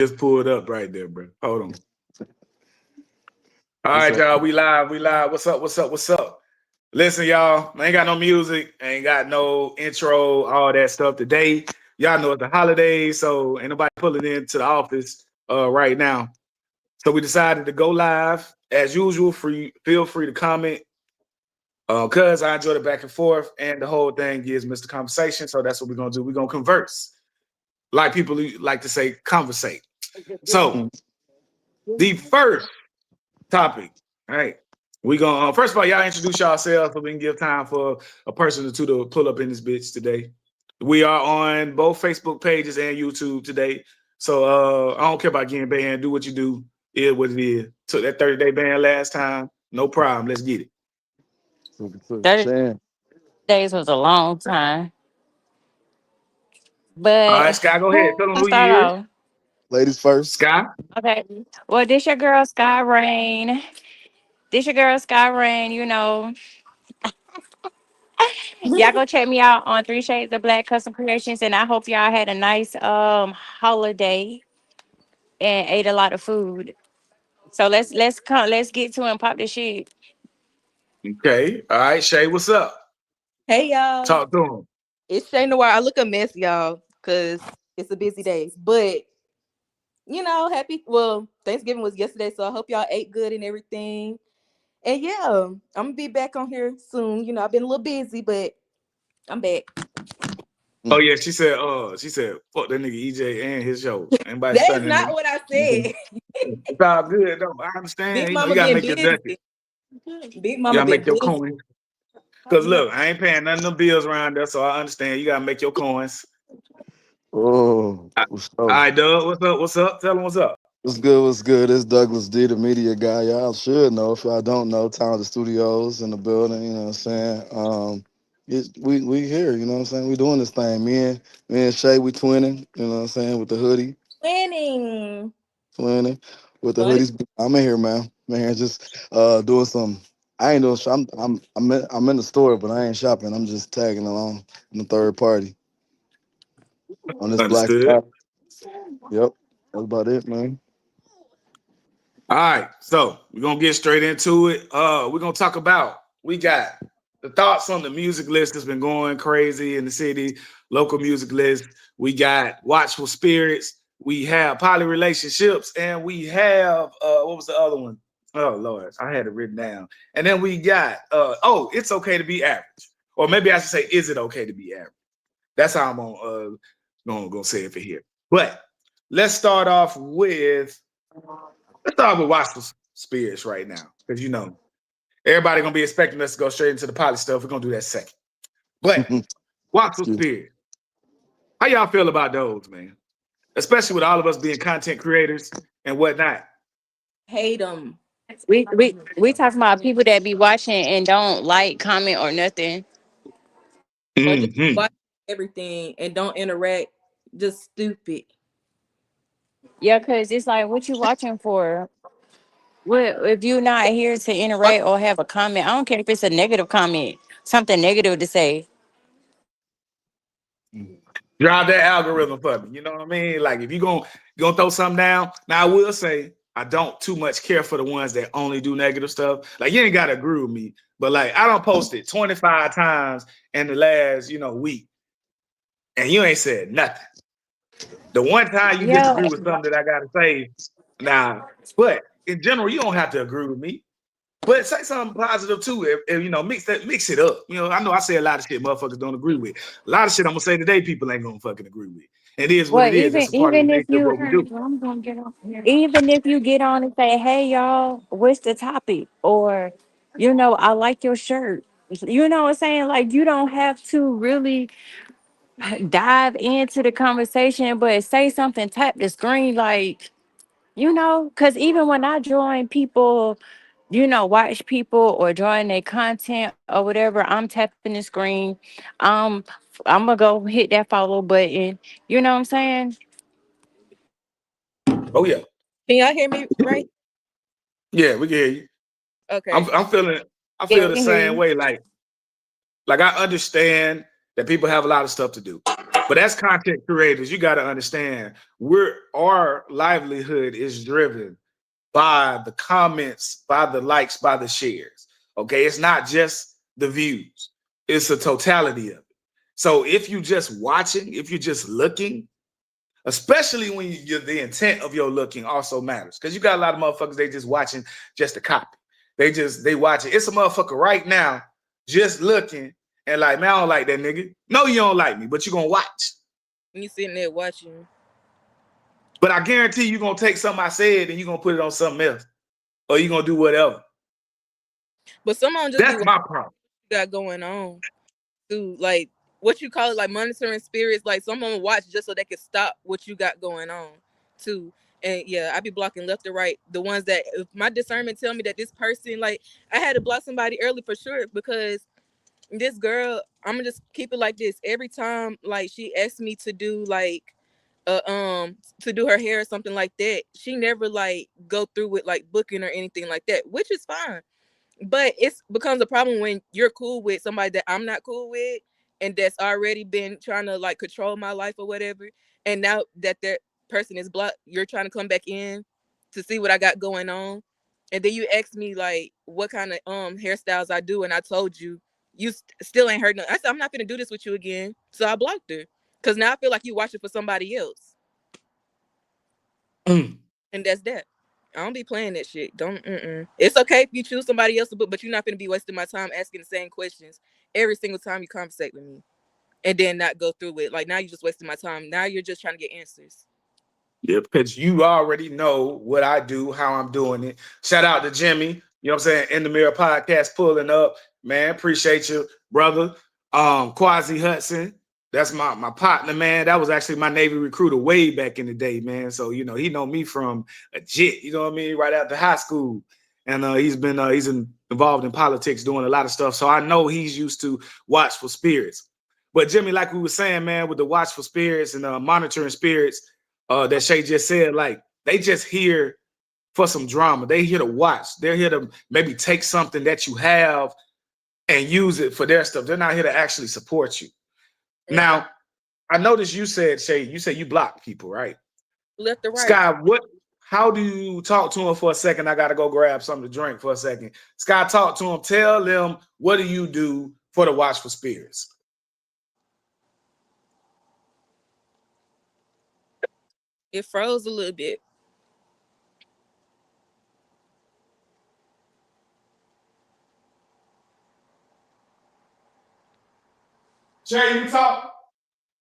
Just pulled up right there, bro. Hold on. All right, y'all. We live. We live. What's up? What's up? What's up? Listen, y'all. I ain't got no music. I ain't got no intro. All that stuff today. Y'all know it's the holidays, so ain't nobody pulling into the office right now. So we decided to go live as usual. Feel free to comment. Cause I enjoy the back and forth, and the whole thing gives Mr. Conversation. So that's what we're gonna do. We're gonna converse, like people like to say, conversate. So the first topic, all right? We gonna first of all, y'all introduce yourselves so we can give time for a person or two to pull up in this bitch today. We are on both Facebook pages and YouTube today. So I don't care about getting banned. Do what you do. Is what it is. Took that 30-day ban last time. No problem. Let's get it. 30 days was a long time. All But right, Sky, go ahead. who Tell them gonna who start you is. off? Ladies first. Sky. Okay. Well, this your girl Sky Rain. This your girl Sky Rain, you know. Y'all go check me out on Three Shades of Black Custom Creations. And I hope y'all had a nice holiday and ate a lot of food. So let's get to it and pop this shit. Okay. All right, Shay, what's up? Hey y'all, Talk to him. it's Shay Noir. I look a mess, y'all, because it's a busy day. But happy. Well, Thanksgiving was yesterday, so I hope y'all ate good and everything. And yeah, I'm gonna be back on here soon. I've been a little busy, but I'm back. Oh yeah, she said, fuck that nigga EJ and his show. Anybody That is stunning not nigga? what I said. It's all good though. I understand. Big You Mama gotta been make your busy. ducats. Big You Mama gotta been make your busy. coins. Cause look, I ain't paying none of them bills around there, so I understand. You gotta make your coins. Oh, All so right, Doug. What's up? What's up? Tell them what's up. what's good? What's good? It's Douglas D, the media guy. Y'all should know. If y'all don't know, Talented Studios in the building. You know what I'm saying? We here. You know what I'm saying? We doing this thing. Me and Shay, we twinning. You know what I'm saying? With the hoodie, Winning. twinning with the Funny. hoodies. I'm in here, man. I'm in here just doing some. I ain't doing. I'm in the store, but I ain't shopping. I'm just tagging along in the third party on this Black Understood. Friday. Yep, that's about it, man. All right, so we're gonna get straight into it. We're gonna talk about we got the thoughts on the music list that's been going crazy in the city, local music list. We got Watchful Spirits, we have poly relationships, and we have what was the other one? Oh Lord, I had it written down. And then we got it's okay to be average. Or maybe I should say, is it okay to be average? That's how I'm gonna say it for here. But let's start off with Watchful Spirits right now, because everybody gonna be expecting us to go straight into the pilot stuff. We're gonna do that second. But Watchful Spirits, how y'all feel about those, man? Especially with all of us being content creators and whatnot. Hate them. We talking about people that be watching and don't like, comment, or nothing. Or just Mm-hmm. watch everything and don't interact. Just stupid. Yeah, cause it's like, what you watching for? What if you not here to interact or have a comment? I don't care if it's a negative comment, something negative to say. Drive that algorithm for me. You know what I mean? Like if you gonna throw something down. Now I will say I don't too much care for the ones that only do negative stuff. Like you ain't gotta agree with me, but like I don't post it 25 times in the last week, and you ain't said nothing. The one time you Yeah, disagree with something that I gotta say, now, but in general, you don't have to agree with me. But say something positive too. If mix it up. I know I say a lot of shit motherfuckers don't agree with. A lot of shit I'm gonna say today, people ain't gonna fucking agree with. It is what well, it is. That's a part of the nature of what we do. even if you get on and say, "Hey, y'all, what's the topic?" or, I like your shirt. You know what I'm saying? Like you don't have to really dive into the conversation, but say something, tap the screen, like. Because even when I join people, watch people or join their content or whatever, I'm tapping the screen. Um, I'm gonna go hit that follow button. You know what I'm saying? Oh yeah, Can y'all hear me right? yeah, we can hear you. I'm, Okay. I'm feeling. I Yeah, feel we the can hear same you. way. Like I understand that people have a lot of stuff to do. But as content creators, you got to understand our livelihood is driven by the comments, by the likes, by the shares. Okay, it's not just the views; it's a totality of it. So if you just watching, if you're just looking, especially when the intent of your looking also matters, because you got a lot of motherfuckers they just watching just to copy. They watch it. It's a motherfucker right now just looking and like, man, I don't like that nigga. No, you don't like me, but you gonna watch. You sitting there watching. But I guarantee you gonna take something I said and you gonna put it on something else, or you gonna do whatever. But someone just That's my problem. got going on to like what you call it, like monitoring spirits. Like someone watch just so they can stop what you got going on too. And yeah, I be blocking left or right. The ones that if my discernment tell me that this person, like I had to block somebody early for sure because this girl, I'm gonna just keep it like this. Every time like she asked me to do like to do her hair or something like that, she never like go through with like booking or anything like that, which is fine. But it becomes a problem when you're cool with somebody that I'm not cool with and that's already been trying to like control my life or whatever. And now that that person is blocked, you're trying to come back in to see what I got going on. And then you ask me like what kind of hairstyles I do, and I told you you still ain't heard nothing. I said I'm not gonna do this with you again. So I blocked her. Cause now I feel like you watching for somebody else. And that's that. I don't be playing that shit. Don't. It's okay if you choose somebody else to book, but you're not gonna be wasting my time asking the same questions every single time you conversate with me, and then not go through it. Like now you're just wasting my time. Now you're just trying to get answers. Yeah, because you already know what I do, how I'm doing it. Shout out to Jimmy, you know what I'm saying? In the Mirror Podcast pulling up. Man, appreciate you, brother. Quasi Hudson, that's my partner, man. That was actually my Navy recruiter way back in the day, man. So, you know, he know me from a jit, you know what I mean, right after high school. And he's involved in politics, doing a lot of stuff. So I know he's used to Watchful Spirits. But Jimmy, like we were saying, man, with the Watchful Spirits and monitoring spirits, that Shay just said, like they just here for some drama. They here to watch. They're here to maybe take something that you have and use it for their stuff. They're not here to actually support you. Mm-hmm. Now, I noticed you said, Shay, you said you block people, right? Left or right. Sky, how do you talk to him for a second? I gotta go grab something to drink for a second. Sky, talk to him. Tell them, what do you do for the Watchful Spirits? It froze a little bit. Jay, you talk?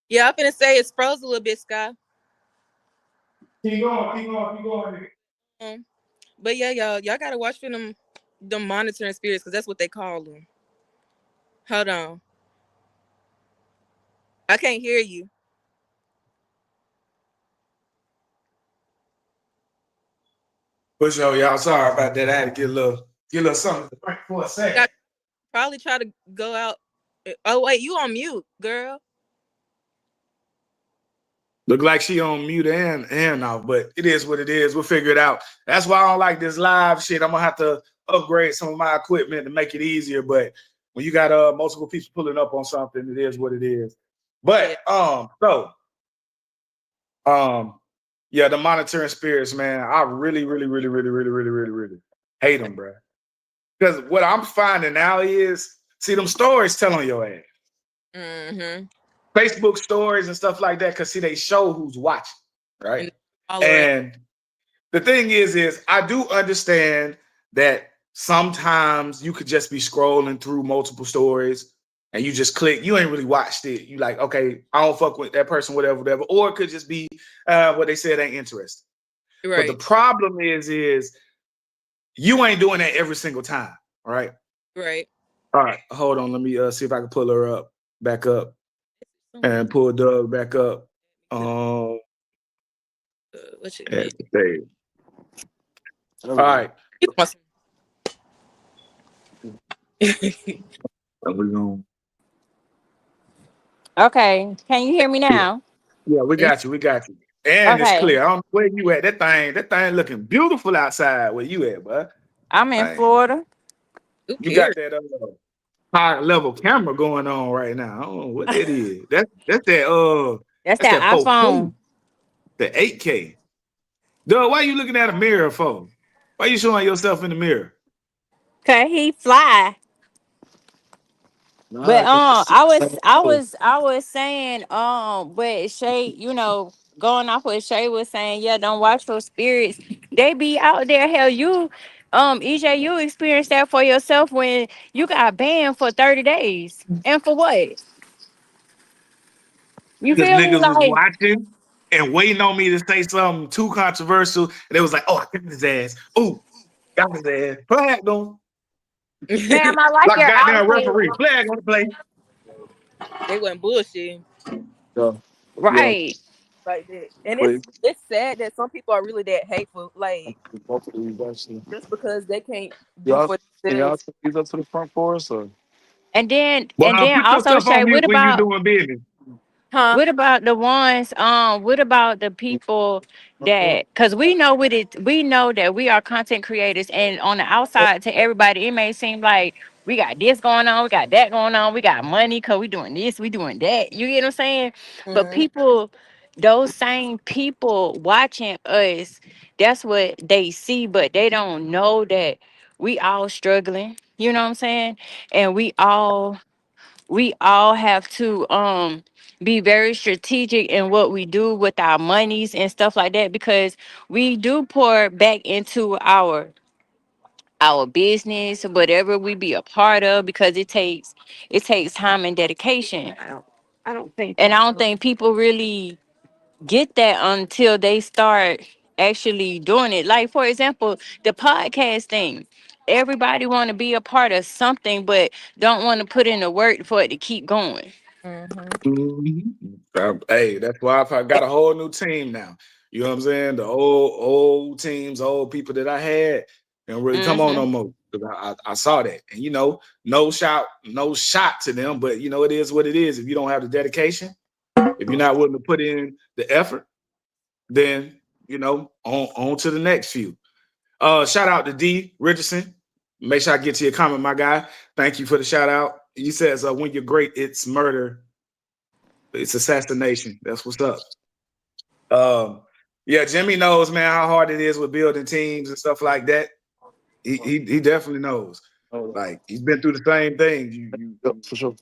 Yeah, I'm gonna say it's froze a little bit, Sky. Keep going. But yeah, y'all gotta watch for them monitoring spirits because that's what they call them. Hold on. I can't hear you. But y'all, sorry about that. I had to get a little something to drink for a second. Probably try to go out. Oh wait, you on mute, girl. Look like she on mute and off, but it is what it is. We'll figure it out. That's why I don't like this live shit. I'm gonna have to upgrade some of my equipment to make it easier. But when you got multiple people pulling up on something, it is what it is. But yeah, the monitoring spirits, man. I really hate them, bro. Because what I'm finding now is, see, them stories tell on your ass. Mm-hmm. Facebook stories and stuff like that, because see, they show who's watching, right? And the thing is I do understand that sometimes you could just be scrolling through multiple stories and you just click, you ain't really watched it. You like, okay, I don't fuck with that person, whatever. Or it could just be what they said ain't interesting. Right. But the problem is you ain't doing that every single time, right? Right. All right, hold on. Let me see if I can pull her back up. And pull Doug back up. All right. Okay. Can you hear me now? Yeah, we got you. And it's clear. I don't know where you at. That thing looking beautiful outside. Where you at, bud? I'm in Florida. You got that high level camera going on right now. I don't know what that is. That's That's that that 4K, iPhone. the 8K. Duh, why you looking at a mirror for? Why you showing yourself in the mirror? Okay, he fly. But Nah, 'cause I was saying but Shay, going off what Shay was saying, yeah, don't watch for spirits. They be out there. Hell, EJ, you experienced that for yourself when you got banned for 30 days. And for what? You Because feel me? niggas was Like, watching and waiting on me to say something too controversial. And it was like, oh, I got his ass. Oh, got his ass. Flag on. ma'am, I like Like a your goddamn outfit. referee. Flag on the play. They wasn't bullshitting yeah, yeah, Right. like that. And but it's sad that some people are really that hateful, like both of these actually. just because they can't do Y'all, for can y'all themselves. take these up to the front for us, or Well, And then put your also stuff Shay, on mute when you doing business. Huh? what about the ones what about the people that, because we know that we are content creators, and on the outside to everybody it may seem like we got this going on, we got that going on, we got money because we doing this, we doing that, you get what I'm saying? But Mm-hmm. people, those same people watching us, that's what they see, but they don't know that we all struggling, you know what I'm saying? And we all have to be very strategic in what we do with our monies and stuff like that, because we do pour back into our business, whatever we be a part of, because it takes time and dedication. And I don't think people really get that until they start actually doing it. Like, for example, the podcast thing. Everybody want to be a part of something, but don't want to put in the work for it to keep going. Mm-hmm. Mhm. Hey, that's why I got a whole new team now. You know what I'm saying? The old teams, old people that I had, they don't really come on Hmm. no more. 'Cause I saw that, and no shot to them, but it is what it is. If you don't have the dedication, if you're not willing to put in the effort, then on to the next few. Shout out to D Richardson. Make sure I get to your comment, my guy. Thank you for the shout out. He says, "When you're great, it's murder. It's assassination. That's what's up." Um, yeah, Jimmy knows, man, how hard it is with building teams and stuff like that. He definitely knows. oh, Like he's been through the same thing. yeah, You for sure.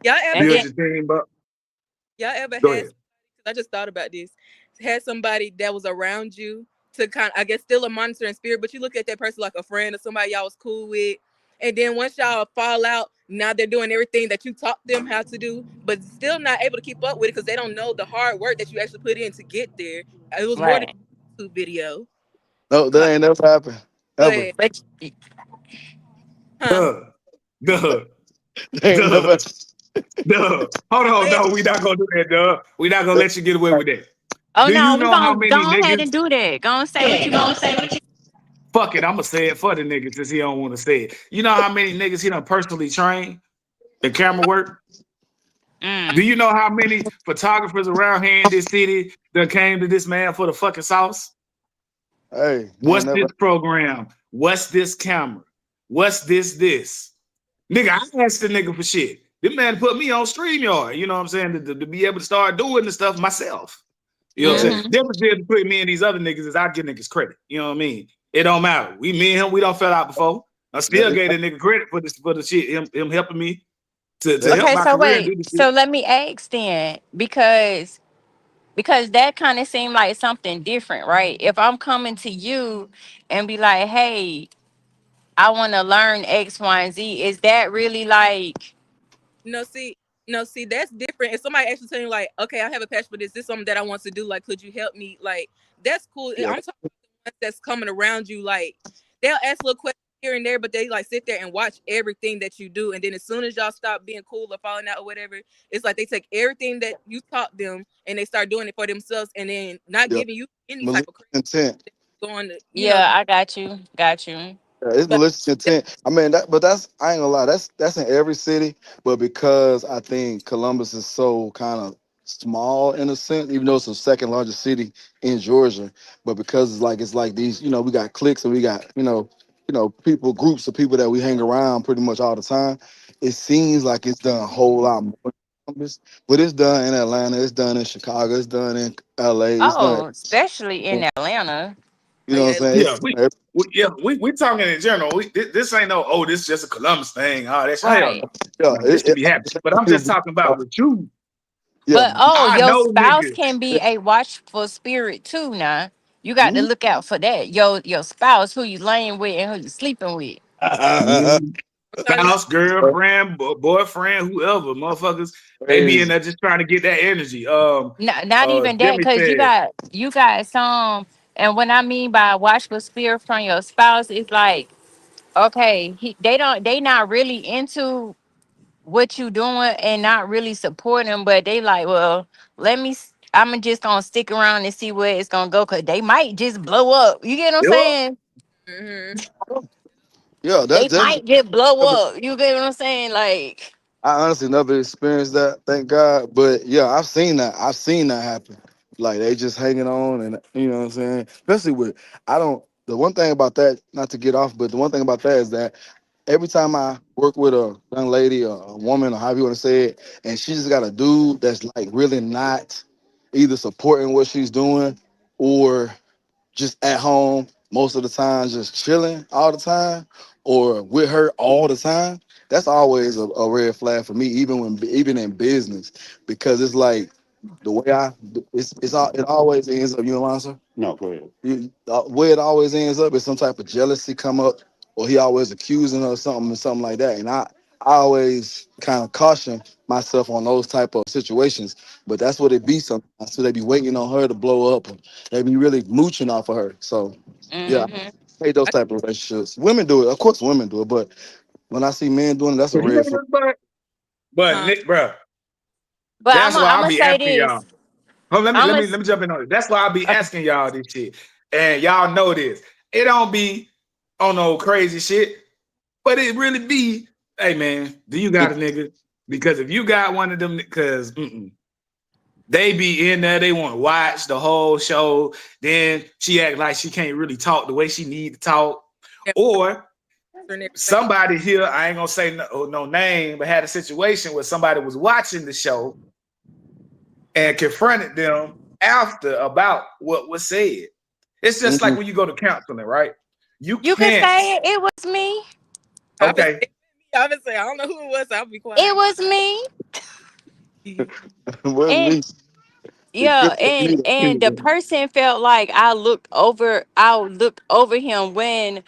Y'all ever And build then, had your team up. y'all ever Go had ahead. I just thought about this. Had somebody that was around you to kind of, I guess, still a monitoring spirit, but you look at that person like a friend or somebody y'all was cool with. And then once y'all fall out, now they're doing everything that you taught them how to do, but still not able to keep up with it because they don't know the hard work that you actually put in to get there. It was more than right. a YouTube video. No, that Like, ain't never happened go ever. ahead. But Huh? Duh, duh, That ain't duh, never. duh. Hold Go on, ahead. no, we not gonna do that, duh. We not gonna let you get away with that. oh Do no, you we know how gonna many go ahead niggas? and do that. Go and say what you gonna say. Fuck it, I'm gonna say it for the niggas since he don't want to say it. You know how many niggas he done personally trained in camera work? Do Mm. you know how many photographers around here in this city that came to this man for the fucking sauce? Hey, ain't What's never. this program? What's this camera? What's this? Nigga, I asked the nigga for shit. This man put me on StreamYard, you know what I'm saying, to be able to start doing the stuff myself. You know what I'm saying? Mm-hmm. Difference is putting me and these other niggas is I give niggas credit. You know what I mean? It don't matter. Me and him, we don't fell out before. I That still is, gave the nigga credit for the shit, him helping me to that help Okay, my so career and wait. do the So shit. let me ask then, because that kind of seemed like something different, right? If I'm coming to you and be like, hey, I want to learn X, Y, and Z, is that really like No, see, no, see, that's different. If somebody actually telling you like, okay, I have a passion for this. This is something that I want to do. Like, could you help me? Like, that's cool. yeah. I'm talking about the ones that's coming around you. Like, they'll ask little questions here and there, but they like sit there and watch everything that you do. And then as soon as y'all stop being cool or falling out or whatever, it's like they take everything that you taught them and they start doing it for themselves, and then not Yeah. giving you any type Malicious of credit. intent. Going to, yeah, I got you. Yeah, it's but malicious intent. I mean, but that's I ain't gonna lie. That's in every city, but because I think Columbus is so kind of small in a sense, even though it's the second largest city in Georgia, but because it's like these, we got cliques and we got people, groups of people that we hang around pretty much all the time. it seems like it's done a whole lot more in Columbus, but it's done in Atlanta, it's done in Chicago, it's done in LA, it's done. Oh, especially in Atlanta. You Oh know what I'm yeah, saying? Yeah, It's we talking in general. This ain't no this is just a Columbus thing. Oh, that's hell Right. no. yeah, No, this should be happening. But I'm just talking about with you. yeah, But oh, I your know spouse niggas. can be a watchful spirit too. Now you got to mhm. look out for that. Your spouse, who you laying with and who you sleeping with. Mhm. sometimes you Spouse, girlfriend, boyfriend, whoever, motherfuckers, they be in Crazy. there just trying to get that energy. Not even that, Jimmy because said, you got some. And what I mean by watchful spirit from your spouse is like, okay, they not really into what you doing and not really supporting them, but they like, well, I'm just gonna stick around and see where it's gonna go, because they might just blow up. You get what I'm yep. saying? hmm Yeah, They that's might just blow up. You get what I'm saying? Like, I honestly never experienced that, thank God. But yeah, I've seen that. I've seen that happen. Like they just hanging on, and you know what I'm saying. Especially with I don't. The one thing about that, not to get off, but the one thing about that is that every time I work with a young lady or a woman or however you want to say it, and she just got a dude that's like really not either supporting what she's doing or just at home most of the time, just chilling all the time, or with her all the time, that's always a red flag for me, even in business, because it's like the way it always ends up. You know, answer? No, go ahead. Way it always ends up is some type of jealousy come up, or he always accusing her of something or something like that, and I always kind of caution myself on those type of situations, but that's what it be sometimes. So they be waiting on her to blow up, they be really mooching off of her. So yeah, hmm I hate those type of relationships. Women do it, of course. Women do it, but when I see men doing it, that's a red flag. But huh? Nick, bro, but that's why I'm I'll gonna be say asking this. y'all. Hold, I'm gonna let me jump in on it. That's why I'll be asking y'all this shit. And y'all know this. It don't be on no crazy shit, but it really be, hey man, do you got a nigga? Because if you got one of them, because they be in there, they want to watch the whole show. Then she act like she can't really talk the way she need to talk. Yeah, Or and everything. somebody here, I ain't gonna say no name, but had a situation where somebody was watching the show and confronted them after about what was said. It's just like Mhm. when you go to counseling, right? You You can can't. say it. It was me. I've been Okay, saying, I've been saying, I don't know who it was. So I'll be It quiet. was me. Wasn't And me. It yeah, could have been and the person felt like I looked over him when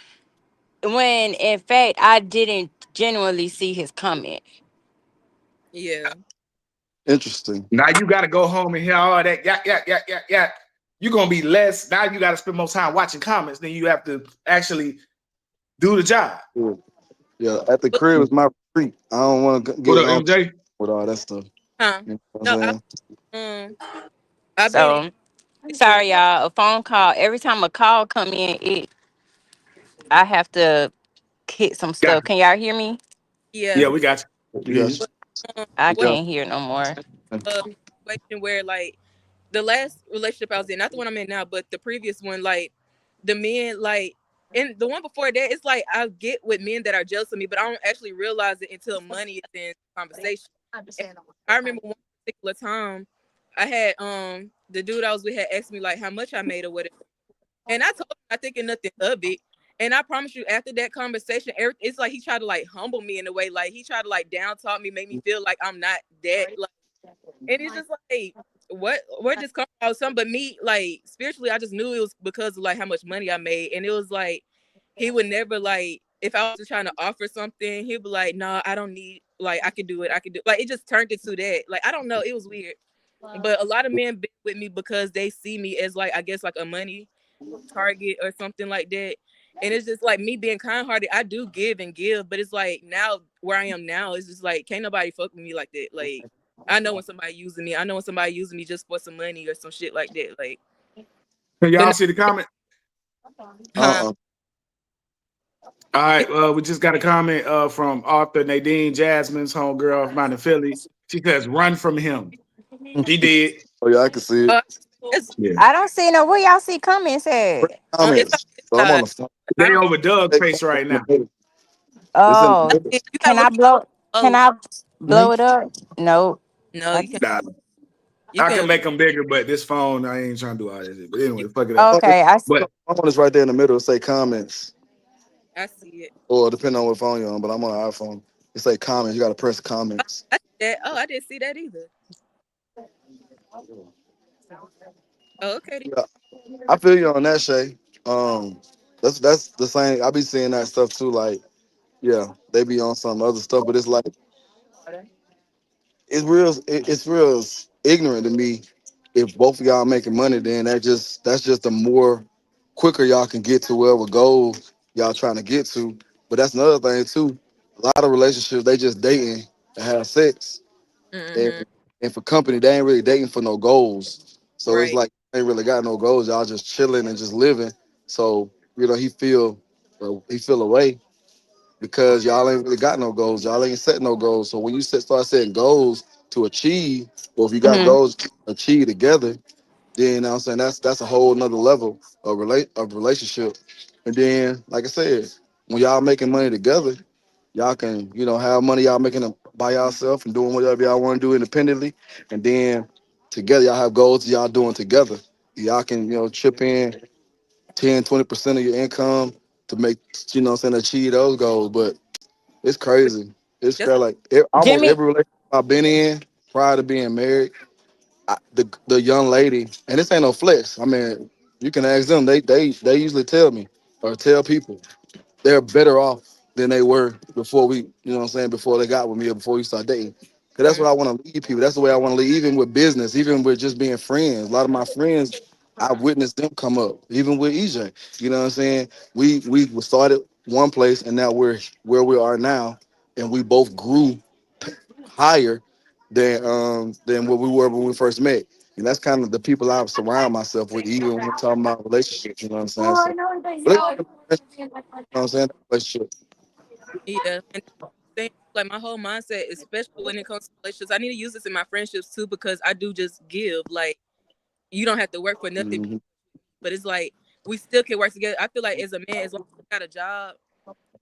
in fact I didn't genuinely see his comment. Yeah. interesting. now you got to go home and hear all that. Yeah, yeah, yeah, yeah, yeah. You're gonna be less. Now you got to spend more time watching comments than you have to actually do the job. Yeah, yeah, at the But, crib is my retreat. I don't want to What get up, on MJ? with all that stuff. huh? You know what No, I'm I saying? um I've been So sorry y'all, a phone call. Every time a call come in, I have to hit some Got stuff. you. Can y'all hear me? Yeah, yeah. we got You you. guys, But I what yeah. can't hear no more. situation where like the last relationship I was in, not the one I'm in now, but the previous one, like the men like and the one before that, it's like I get with men that are jealous of me, but I don't actually realize it until money is in conversation. And I remember one particular time I had the dude I was with had asked me like how much I made or whatever. And I told him not thinking nothing of it. And I promise you, after that conversation, it's like he tried to like humble me in a way. Like he tried to like down talk me, make me feel like I'm not that. Like, and it's just like, what just come out something? But me, like spiritually, I just knew it was because of like how much money I made. And it was like he would never like if I was just trying to offer something, he'd be like, "No, I don't need. Like I could do it. I could do." Like it just turned into that. Like I don't know. It was weird. But a lot of men been with me because they see me as like I guess like a money Target or something like that. And it's just like me being kind hearted. I do give and give, but it's like now where I am now, it's just like can't nobody fuck with me like that. Like I know when somebody using me. I know when somebody using me just for some money or some shit like that. Like, Can but y'all now, see the comment? huh? Uh All right, we just got a comment from Arthur Nadine Jasmine's homegirl from out in Philly. She says, "Run from him." She did. oh yeah, I can see it. Uh, it's Yeah. I don't see no where y'all see comments at. it's on Comments. this So I'm on side. the phone. I They don't. over Doug's face right now. It's in Oh, the middle. You gotta can I look. blow? Can Oh I blow Mhm. it up? No. no, I- you can. Nah, You I can can. make them bigger, but this phone, I ain't trying to do all that shit. But You, anyway, fuck it up. Okay, But My phone is right there in the middle. It say comments, I see it. or depending on what phone you're on. But I'm on an iPhone. It say comments. You got to press comments. I see that. Oh, I didn't see that either. Oh, okay. Yeah, I feel you on that, Shay. That's the same. I be seeing that stuff too. Like, yeah, they be on some other stuff, but it's like it's real ignorant to me. If both of y'all making money, then that's just the more quicker y'all can get to whatever goal y'all trying to get to. But that's another thing too. A lot of relationships they just dating to have sex, and Mm-hmm. for company they ain't really dating for no goals. So it's Right. like they ain't really got no goals. Y'all just chilling and just living. So he feel away because y'all ain't really got no goals. Y'all ain't set no goals. So when you start setting goals to achieve, or if you got mhm. goals to achieve together, then you know what I'm saying that's a whole nother level of relationship. And then, like I said, when y'all making money together, y'all can have money y'all making them by yourself and doing whatever y'all want to do independently, and then together y'all have goals y'all doing together. Y'all can chip in 10-20% of your income to make what I'm saying achieve those goals. But it's But crazy. It's that's fair. Like almost Jimmy, every relationship I've been in prior to being married, the young lady, and this ain't no flex. I mean, you can ask them. They usually tell me or tell people they're better off than they were before before they got with me or before we start dating. Cause that's mm, what I want to lead people. That's the way I want to lead, even with business, even with just being friends. A lot of my friends, I've witnessed them come up, even with EJ. You know what I'm saying? We started one place and now we're where we are now, and we both grew higher than what we were when we first met. And that's kind of the people I surround myself with, even when we're talking about relationships. You know what I'm saying? So, relationship, you know what I'm saying? Relationship. yeah. And thing, like my whole mindset, especially when it comes to relationships, I need to use this in my friendships too because I do just give. Like you don't have to work for nothing, Mhm. but it's like we still can work together. I feel like as a man, as long as you got a job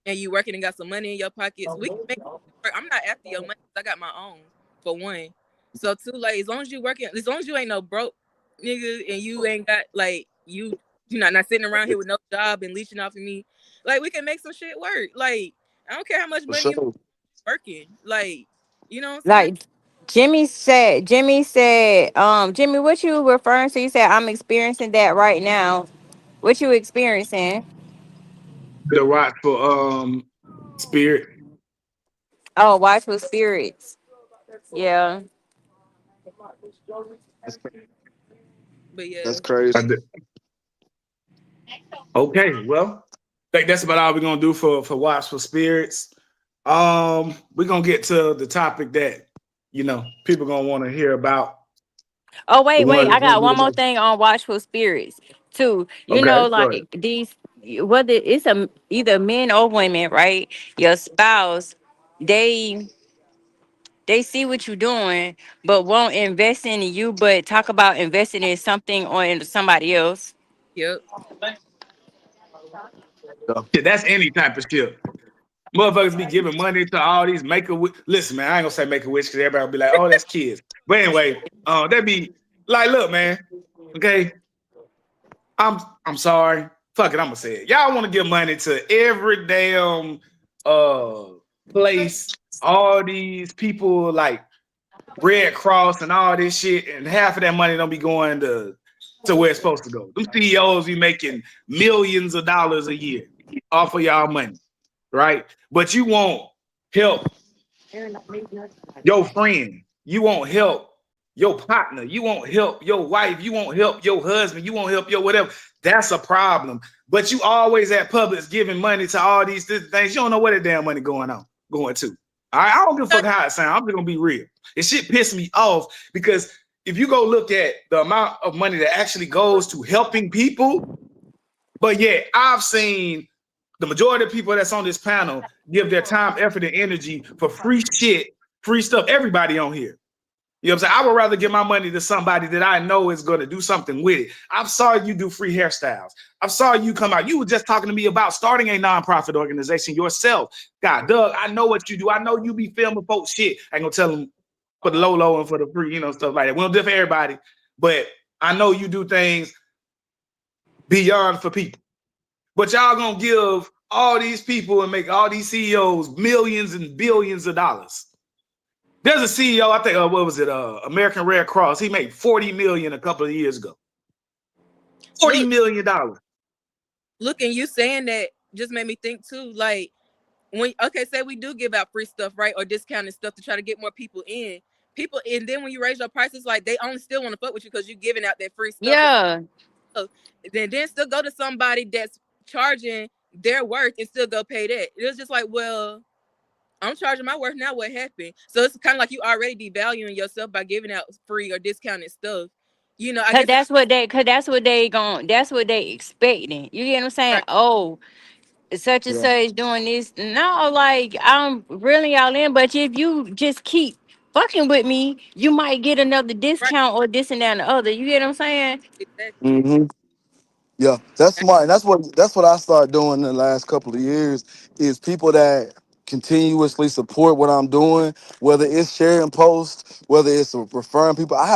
and you working and got some money in your pockets, we can make it work. I'm not after your money 'cause I got my own for one. So two, like as long as you working, as long as you ain't no broke nigga and you ain't got like you not sitting around here with no job and leeching off of me, like we can make some shit work. Like I don't care how much For money you sure. working. Like you know what I'm saying? like Jimmy, what you referring to? You said I'm experiencing that right now. What you experiencing? the Watchful Spirit. Oh, Watchful Spirits. Yeah. That's, But yeah, that's crazy. Okay, well, I think that's about all we're gonna do for Watchful Spirits. We're gonna get to the topic that people gonna want to hear about. Oh The wait, one I that's gonna got be one the more most. thing on Watchful Spirits too. Okay, go ahead. Like these, whether it's either men or women, right? Your spouse, they they see what you're doing, but won't invest in you, but talk about investing in something or in somebody else. yep, Yeah. Shit, that's any type of shit. Motherfuckers be giving money to all these make a wish. Listen, man, I ain't gonna say make a wish because everybody will be like, "Oh, that's kids." But anyway, that be like, look, man. Okay, I'm sorry. Fuck it, I'm gonna say it. Y'all want to give money to every damn uh place, all these people like Red Cross and all this shit, and half of that money don't be going to where it's supposed to go. Them CEOs be making millions of dollars a year off of y'all money, right? But you won't help your friend. You won't help your partner. You won't help your wife. You won't help your husband. You won't help your whatever. That's a problem. But you always at Publix giving money to all these things. You don't know where the damn money going to. All right, I don't give a fuck how it sounds. I'm just gonna be real. It shit pissed me off because if you go look at the amount of money that actually goes to helping people, but yeah, I've seen the majority of people that's on this panel give their time, effort, and energy for free shit, free stuff. Everybody on here. You know what I'm saying? I would rather give my money to somebody that I know is going to do something with it. I'm sorry you do free hairstyles. I'm sorry you come out. You were just talking to me about starting a nonprofit organization yourself. God, Doug, I know what you do. I know you be filming folks shit. I ain't gonna tell them for the low and for the free, stuff like that. We don't do it for everybody, but I know you do things beyond for people. But y'all gonna give all these people and make all these CEOs millions and billions of dollars. There's a CEO, I think, what was it? American Red Cross. He made 40 million a couple of years ago. 40 Look, million dollars. look, and you saying that just made me think too. Like when okay, say we do give out free stuff, right, or discounted stuff to try to get more people in. People, and then when you raise your prices, like they only still want to fuck with you because you're giving out that free stuff. Yeah. Then still go to somebody that's charging their worth and still go pay that. It was just like, well, I'm charging my worth now. What happened? So it's kind of like you already devaluing yourself by giving out free or discounted stuff. I Cause guess that's what they, cause that's what they expecting. You get what I'm saying? right, Oh, such and Yeah. such doing this. No, like I'm really all in. But if you just keep fucking with me, you might get another right, discount or this and that and the other. You get what I'm saying? exactly. Hmm. Yeah, that's smart, and that's what I started doing in the last couple of years. Is people that continuously support what I'm doing, whether it's sharing posts, whether it's referring people. I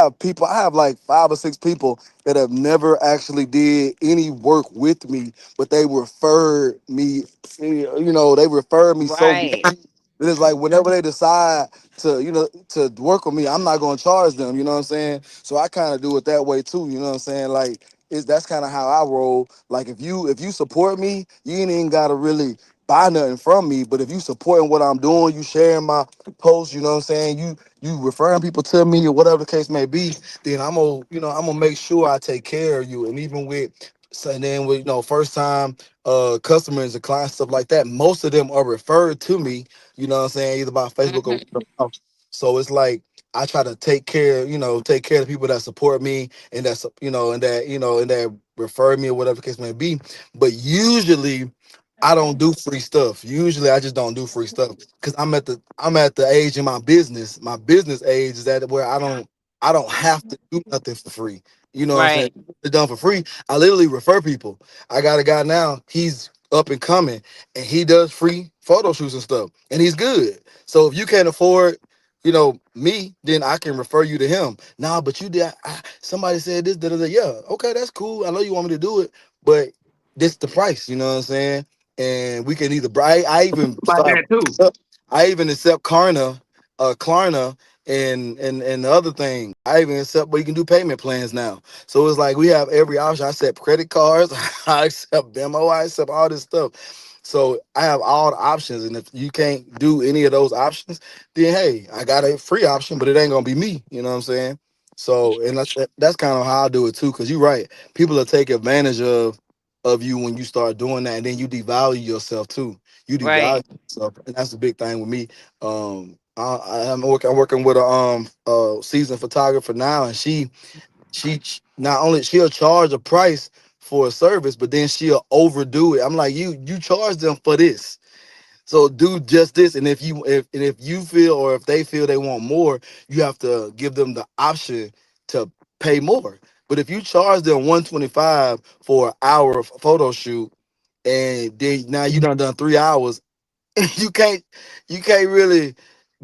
have like 5 or 6 people that have never actually did any work with me, but they referred me. They referred me so much. Right. It's like whenever they decide to work with me, I'm not going to charge them. You know what I'm saying? So I kind of do it that way too. You know what I'm saying? Like is that's kind of how I roll. Like if you support me, you ain't even gotta really buy nothing from me. But if you supporting what I'm doing, you sharing my posts, you know what I'm saying, you referring people to me or whatever the case may be, then I'm gonna make sure I take care of you. And even with so and then with first time customers and clients, stuff like that, most of them are referred to me, you know what I'm saying, either by Facebook or Hmm. word of mouth. So it's like I try to take care of the people that support me and that refer me or whatever the case may be. But usually I don't do free stuff. Usually I just don't do free stuff because I'm at the age in my business. My business age is at where I don't have to do nothing for free. You know what I'm saying? Right. It's done for free. I literally refer people. I got a guy now, he's up and coming and he does free photo shoots and stuff. And he's good. So if you can't afford me, then I can refer you to him. Nah, but you did. Somebody said this, da, da, da. Yeah, okay, that's cool. I know you want me to do it, but this the price. You know what I'm saying? And we can either. I even About start. that too. I even accept Klarna, and the other thing. I even accept where you can do payment plans now. So it's like we have every option. I accept credit cards. I accept demo. I accept all this stuff. So I have all the options, and if you can't do any of those options, then hey, I got a free option, but it ain't gonna be me. You know what I'm saying? So, and that's kind of how I do it too. Cause you're right, people will take advantage of you when you start doing that, and then you devalue yourself too. You devalue Right. yourself, and that's the big thing with me. I'm working with a seasoned photographer now, and she not only she'll charge a price for a service, but then she'll overdo it. I'm like, you charge them for this, so do just this. And if you feel or if they feel they want more, you have to give them the option to pay more. But if you charge them 125 for an hour of photo shoot, and then now you done 3 hours, you can't you can't really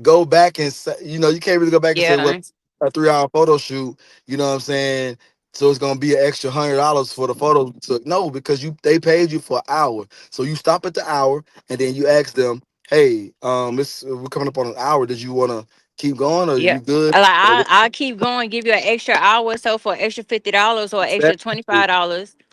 go back and say, you can't really go back and say, well, Yeah. a 3 hour photo shoot, you know what I'm saying? So it's gonna be an extra $100 for the photo you took. No, because they paid you for an hour. So you stop at the hour and then you ask them, hey, we're coming up on an hour. Did you wanna keep going or Yeah. you good? Like Or I'll keep going, give you an extra hour or so for extra $50 or extra what? $25.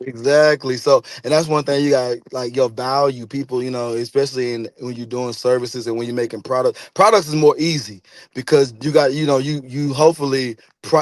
Exactly. So, and that's one thing you got, like your value, people, especially when you're doing services and when you're making products. Products is more easy because you got, you hopefully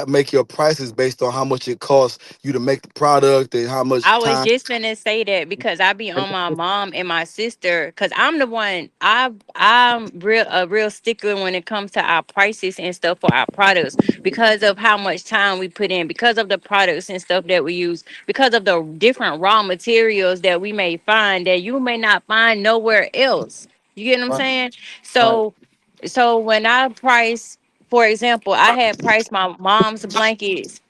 make your prices based on how much it costs you to make the product and how much I was time. just gonna say that because I be on my mom and my sister because I'm the one I'm real stickler when it comes to our prices and stuff for our products because of how much time we put in, because of the products and stuff that we use, because of the different raw materials that we may find that you may not find nowhere else. You get what I'm Right. saying? Right. So when I price for example, I had priced my mom's blankets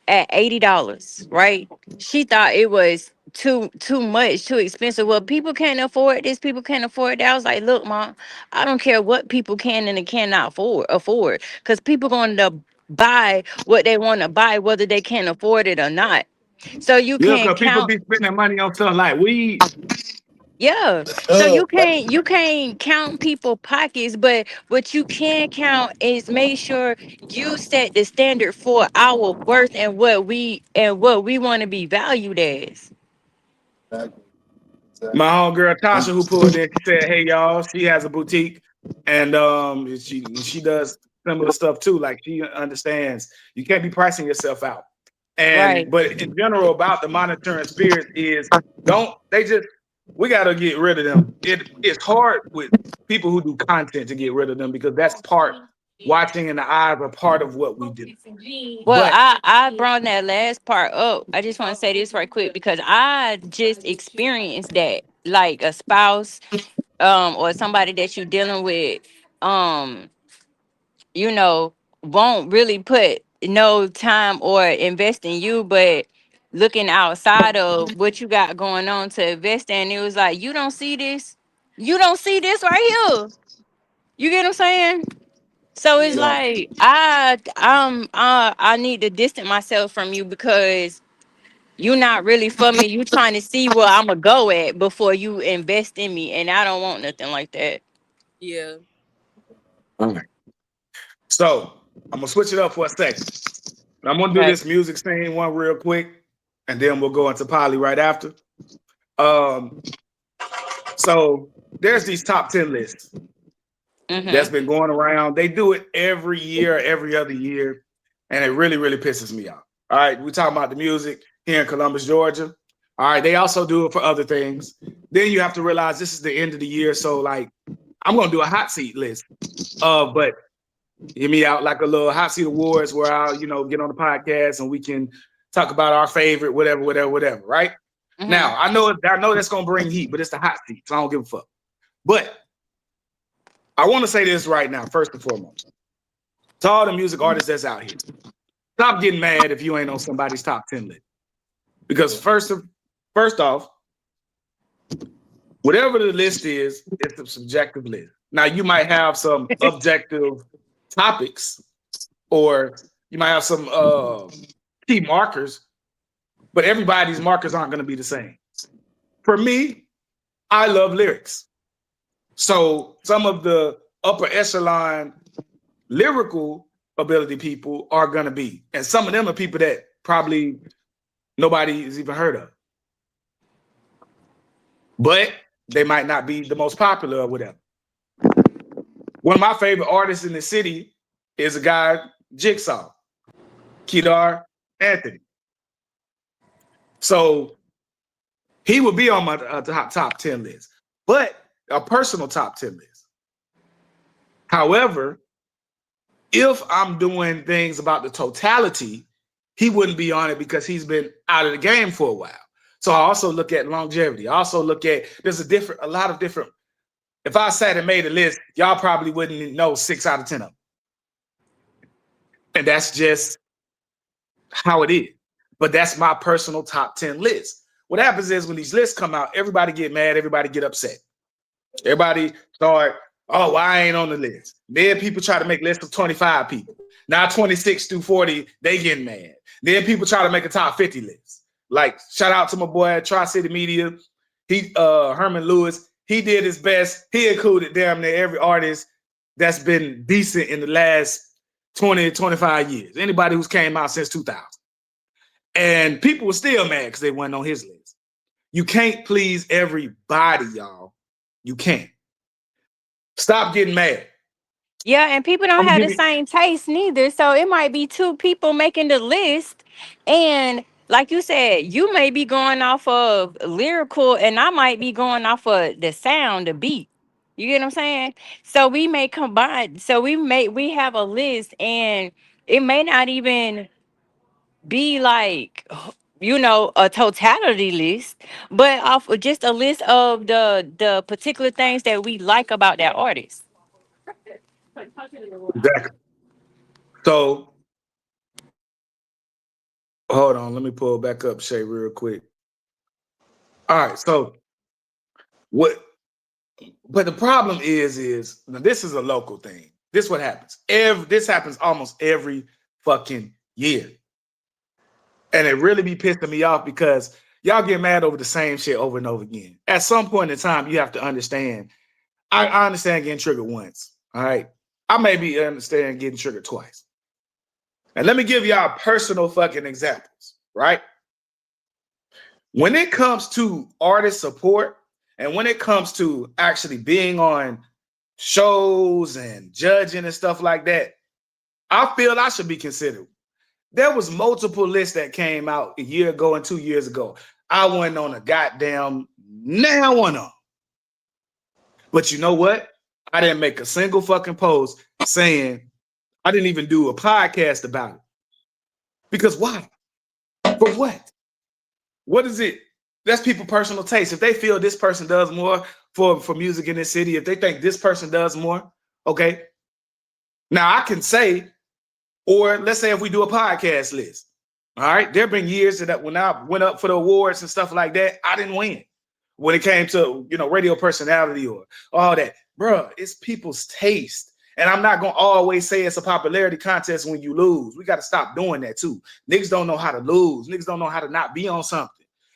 at $80, right? She thought it was too much, too expensive. Well, people can't afford this, people can't afford that. I was like, look, mom, I don't care what people can and cannot afford, because people going to buy what they want to buy, whether they can afford it or not. So you Yeah, can't because people count. be spending money on something like weed. Yeah. So you can't count people pockets, but what you can count is make sure you set the standard for our worth and what we want to be valued as. Exactly. My Exactly. homegirl Tasha, And who pulled in, she said, "Hey y'all, she has a boutique, and she does similar stuff too. Like she understands you can't be pricing yourself out. And Right. but in general, about the monitoring spirits is don't they just we got to get rid of them. It's hard with people who do content to get rid of them because that's part watching and the eyes are part of what we do. Well, But I brought that last part up. I just want to say this right quick because I just experienced that, like a spouse, or somebody that you're dealing with, um, you know, won't really put no time or invest in you, but looking outside of what you got going on to invest in, it was like, you don't see this right here. You get what I'm saying? So it's yeah, like I need to distance myself from you because you're not really for me. You trying to see where I'ma go at before you invest in me, and I don't want nothing like that. Yeah. so I'm gonna switch it up for a second. I'm gonna do Okay. this music scene one real quick, and then we'll go into Polly right after. Um, so there's these top 10 lists that's Mhm. been going around. They do it every year, every other year, and it really, really pisses me off. All right, we're talking about the music here in Columbus, Georgia. All right, they also do it for other things. Then you have to realize this is the end of the year, so like I'm gonna do a hot seat list. But hear me out like a little hot seat awards where I'll, get on the podcast and we can talk about our favorite, whatever, whatever, whatever, right? Now, Mhm. I know that's gonna bring heat, but it's the hot seat, so I don't give a fuck. But I want to say this right now, first and foremost. To all the music artists that's out here, stop getting mad if you ain't on somebody's top 10 list. Because first off, whatever the list is, it's a subjective list. Now you might have some objective topics or you might have some key markers, but everybody's markers aren't going to be the same. For me, I love lyrics. So some of the upper echelon lyrical ability people are going to be, and some of them are people that probably nobody has even heard of, but they might not be the most popular or whatever. One of my favorite artists in the city is a guy, Jigsaw, Kedar Anthony. So he would be on my top 10 list, but a personal top 10 list. However, if I'm doing things about the totality, he wouldn't be on it because he's been out of the game for a while. So I also look at longevity. I also look at there's a lot of different. If I sat and made a list, y'all probably wouldn't know 6 out of 10 of them, and that's just how it is. But that's my personal top 10 list. What happens is when these lists come out, everybody get mad, everybody get upset. Everybody start, oh, I ain't on the list. Then people try to make lists of 25 people. Now 26 through 40, they getting mad. Then people try to make a top 50 list. Like, shout out to my boy at Tri-City Media. Herman Lewis, he did his best. He included damn near every artist that's been decent in the last 20, 25 years. Anybody who's came out since 2000. And people were still mad because they weren't on his list. You can't please everybody, y'all. You can't. Stop getting mad. Yeah, and people don't I'm gonna have give the you same taste neither. So it might be two people making the list. And like you said, you may be going off of lyrical and I might be going off of the sound, the beat. You get what I'm saying? So we may combine. So we have a list and it may not even be like a totality list, but off of just a list of the particular things that we like about that artist. exactly. So hold on, let me pull back up Shay real quick. All right, so what? But the problem is now this is a local thing. This what happens. This happens almost every fucking year, and it really be pissing me off because y'all get mad over the same shit over and over again. At some point in time, you have to understand. I understand getting triggered once. All right, I maybe understand getting triggered twice. And let me give y'all personal fucking examples. Right, when it comes to artist support. And when it comes to actually being on shows and judging and stuff like that, I feel I should be considered. There was multiple lists that came out a year ago and 2 years ago. I wasn't on a goddamn now one of them. But you know what? I didn't make a single fucking post saying I didn't even do a podcast about it. Because why? For what? What is it? That's people's personal taste. If they feel this person does more for music in this city, if they think this person does more, okay. Now I can say, or let's say if we do a podcast list, all right, there have been years that when I went up for the awards and stuff like that, I didn't win. When it came to, radio personality or all that, bro, it's people's taste. And I'm not going to always say it's a popularity contest when you lose. We got to stop doing that too. Niggas don't know how to lose. Niggas don't know how to not be on something.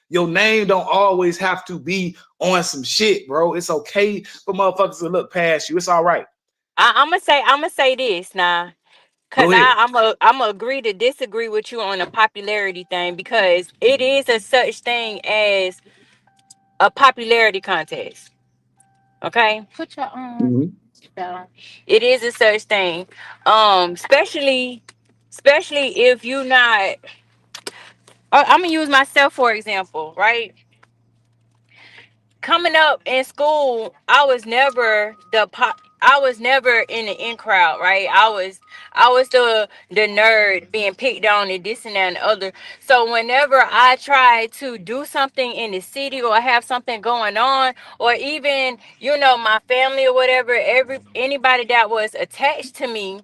Your name don't always have to be on some shit, bro. It's okay for motherfuckers to look past you. It's all right. I'm gonna say this now, cause Go ahead. I'm gonna agree to disagree with you on the popularity thing, because it is a such thing as a popularity contest. Okay, put your down. It is a such thing, especially if you not. I'm gonna use myself for example, right? Coming up in school, I was never in the in crowd, right? I was the nerd being picked on and this and that and the other. So whenever I try to do something in the city or have something going on, or even, my family or whatever, anybody that was attached to me,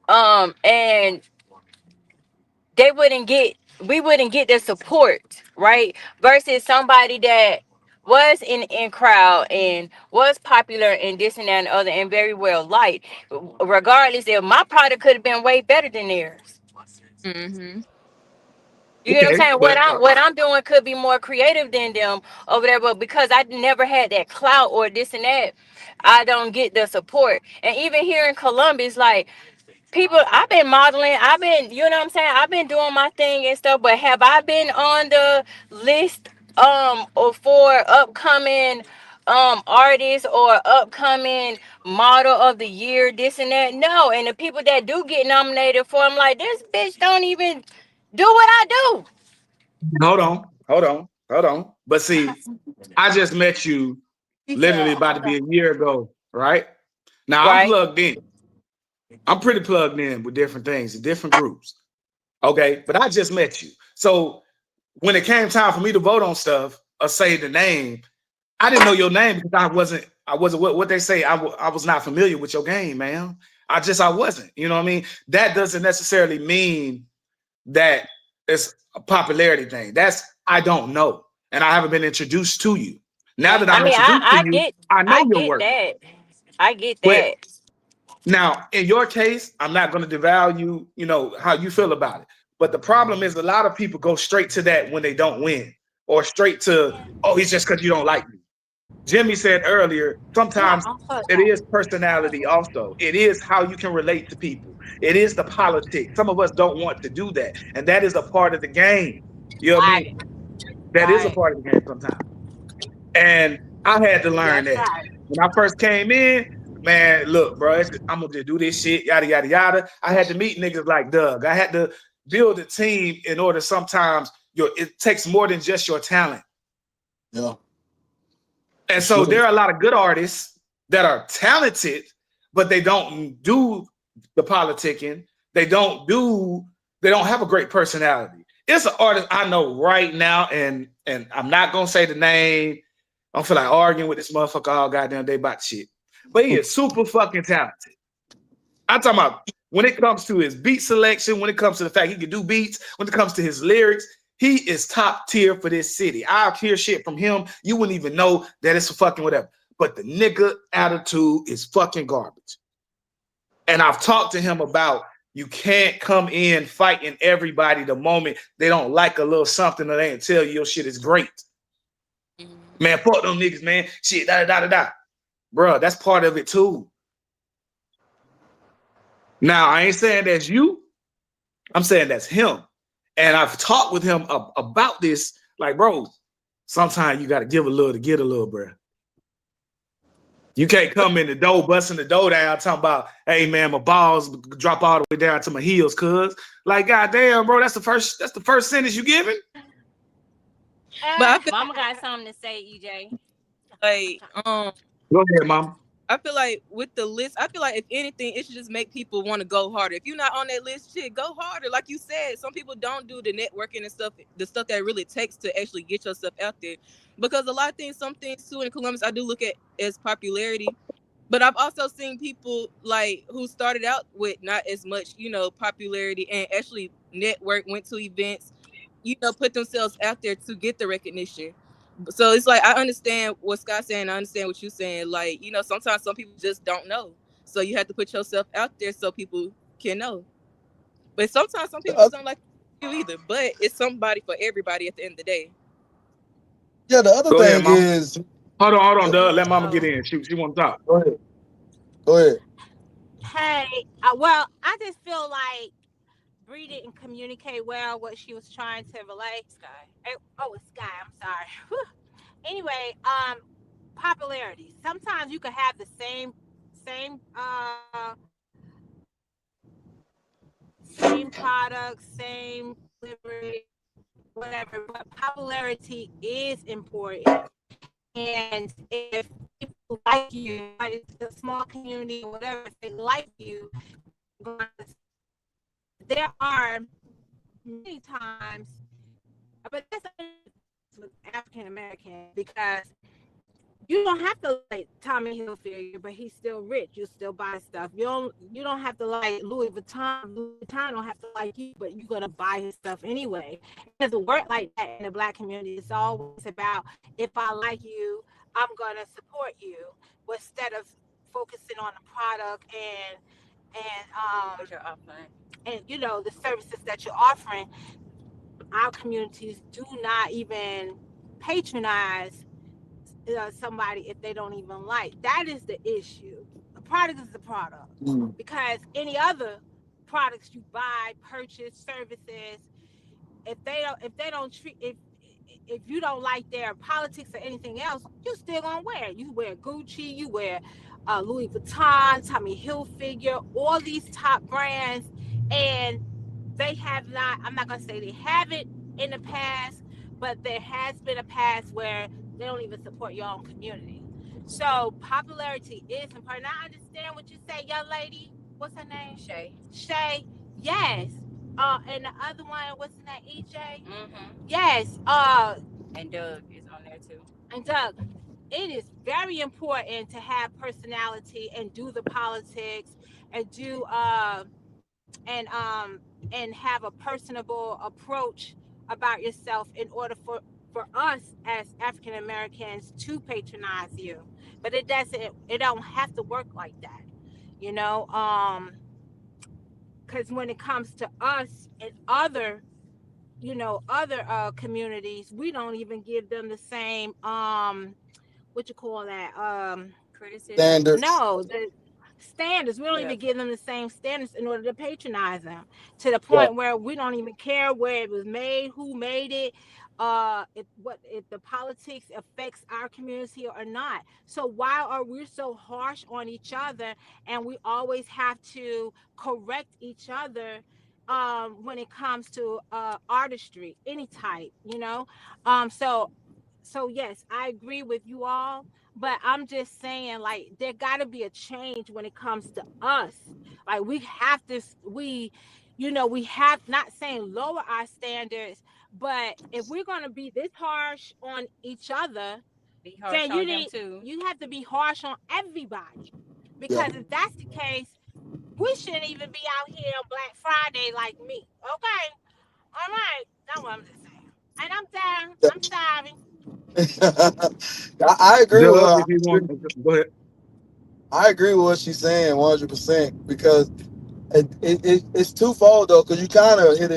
and we wouldn't get the support, right? Versus somebody that was in crowd and was popular and this and that and other and very well liked. Regardless, if my product could have been way better than theirs. Mm-hmm. You get what I'm Okay, saying? but What I'm doing could be more creative than them over there, but because I never had that clout or this and that, I don't get the support. And even here in Columbus, like, people, I've been modeling, I've been, what I'm saying, I've been doing my thing and stuff, but have I been on the list or for upcoming artists or upcoming model of the year, this and that? No. And the people that do get nominated for, I'm like, this bitch don't even do what I do. hold on. But see, I just met you He literally said, about to hold be on. a year ago, right? Now I'm Right. plugged in. I'm pretty plugged in with different things, different groups. Okay, but I just met you. So when it came time for me to vote on stuff or say the name, I didn't know your name because I wasn't what they say. I was not familiar with your game, man. I wasn't. You know what I mean? That doesn't necessarily mean that it's a popularity thing. I don't know, and I haven't been introduced to you. Now that I I'm mean, introduced to you, I know I your get work. that. I get But that. now, in your case, I'm not going to devalue, how you feel about it. But the problem is a lot of people go straight to that when they don't win, or straight to, oh, it's just because you don't like me. Jimmy said earlier, Yeah, sometimes I'm fucked it up. is personality also. It is how you can relate to people. It is the politics. Some of us don't want to do that. And that is a part of the game. You know what I mean? Right. That is a Right. part of the game sometimes. And I had to learn That's that. right. When I first came in, man, look, bro, I'm gonna just do this shit, yada yada yada. I had to meet niggas like Doug. I had to build a team in order. Sometimes it takes more than just your talent. Yeah. And so Sure. there are a lot of good artists that are talented, but they don't do the politicking. They don't have a great personality. It's an artist I know right now, and I'm not gonna say the name. I don't feel like arguing with this motherfucker all goddamn day about shit. But he is super fucking talented. I'm talking about when it comes to his beat selection, when it comes to the fact he can do beats, when it comes to his lyrics, he is top tier for this city. I'll hear shit from him. You wouldn't even know that it's a fucking whatever. But the nigga attitude is fucking garbage. And I've talked to him about you can't come in fighting everybody the moment they don't like a little something or they ain't tell you your shit is great. Man, fuck them niggas, man. Shit, da da da da. Bro, that's part of it too. Now, I ain't saying that's you. I'm saying that's him. And I've talked with him about this. Like, bro, sometimes you got to give a little to get a little, bro. You can't come in the door, busting the door down, talking about, hey man, my balls drop all the way down to my heels, cuz. Like, goddamn, bro, that's the first sentence you giving. But Mama got something to say, EJ. like, Go ahead, mom. I feel like with the list, I feel like if anything, it should just make people want to go harder. If you're not on that list, shit, go harder. Like you said, some people don't do the networking and stuff, the stuff that it really takes to actually get yourself out there. Because a lot of things, some things too in Columbus, I do look at as popularity. But I've also seen people like who started out with not as much, popularity and actually network, went to events, put themselves out there to get the recognition. So it's like I understand what Scott's saying. I understand what you're saying. Like, sometimes some people just don't know. So you have to put yourself out there so people can know. But sometimes some people just don't like you either. But it's somebody for everybody at the end of the day. Yeah, the other Go ahead, thing mom. is, Hold on, Doug. Let mama get in. She want to talk. go ahead. Go ahead. Hey, well, I just feel like Bree didn't communicate well what she was trying to relay. Sky. Oh, it's Sky. I'm sorry. Anyway, popularity. Sometimes you could have the same same product, same delivery, whatever. But popularity is important. And if people like you, like it's a small community or whatever, if they like you, there are many times, but that's with African Americans because you don't have to like Tommy Hilfiger, but he's still rich. You still buy stuff. You don't have to like Louis Vuitton. Louis Vuitton don't have to like you, but you're gonna buy his stuff anyway. It doesn't work like that in the Black community. It's always about if I like you, I'm gonna support you, instead of focusing on the product What you're offering. and the services that you're offering. Our communities do not even patronize somebody if they don't even like. That is the issue. The product is the product Mm. because any other products you buy, purchase, services, if they don't treat if you don't like their politics or anything else, you still gonna wear it. You wear Gucci, you wear Louis Vuitton, Tommy Hilfiger, all these top brands, and they have not. I'm not gonna say they haven't in the past, but there has been a past where they don't even support your own community. So popularity is important. I understand what you say, young lady. What's her name? Shay. Shay. Yes. And the other one, what's the name? EJ. Mm-hmm. Yes. And Doug is on there too. And Doug, it is very important to have personality and do the politics and do and have a personable approach about yourself in order for us as African Americans to patronize you. But it don't have to work like that, you know. Because when it comes to us and other communities, we don't even give them the same what you call that Criticism. Standards. no, the standards. We don't Yeah. even give them the same standards in order to patronize them to the Yeah. point where we don't even care where it was made, who made it, if the politics affects our community or not. So why are we so harsh on each other and we always have to correct each other when it comes to artistry, any type, so yes, I agree with you all, but I'm just saying like there got to be a change when it comes to us. Like we have to we have, not saying lower our standards, but if we're going to be this harsh on each other, Be harsh then on them too. you have to be harsh on everybody, Yeah. because if that's the case, We shouldn't even be out here on Black Friday like me. Okay, all right. That's what I'm just saying. And I'm done. I'm sorry. I agree with Doug, her. if you want, go ahead. I agree with what she's saying 100% because it's twofold though, because you kind of hit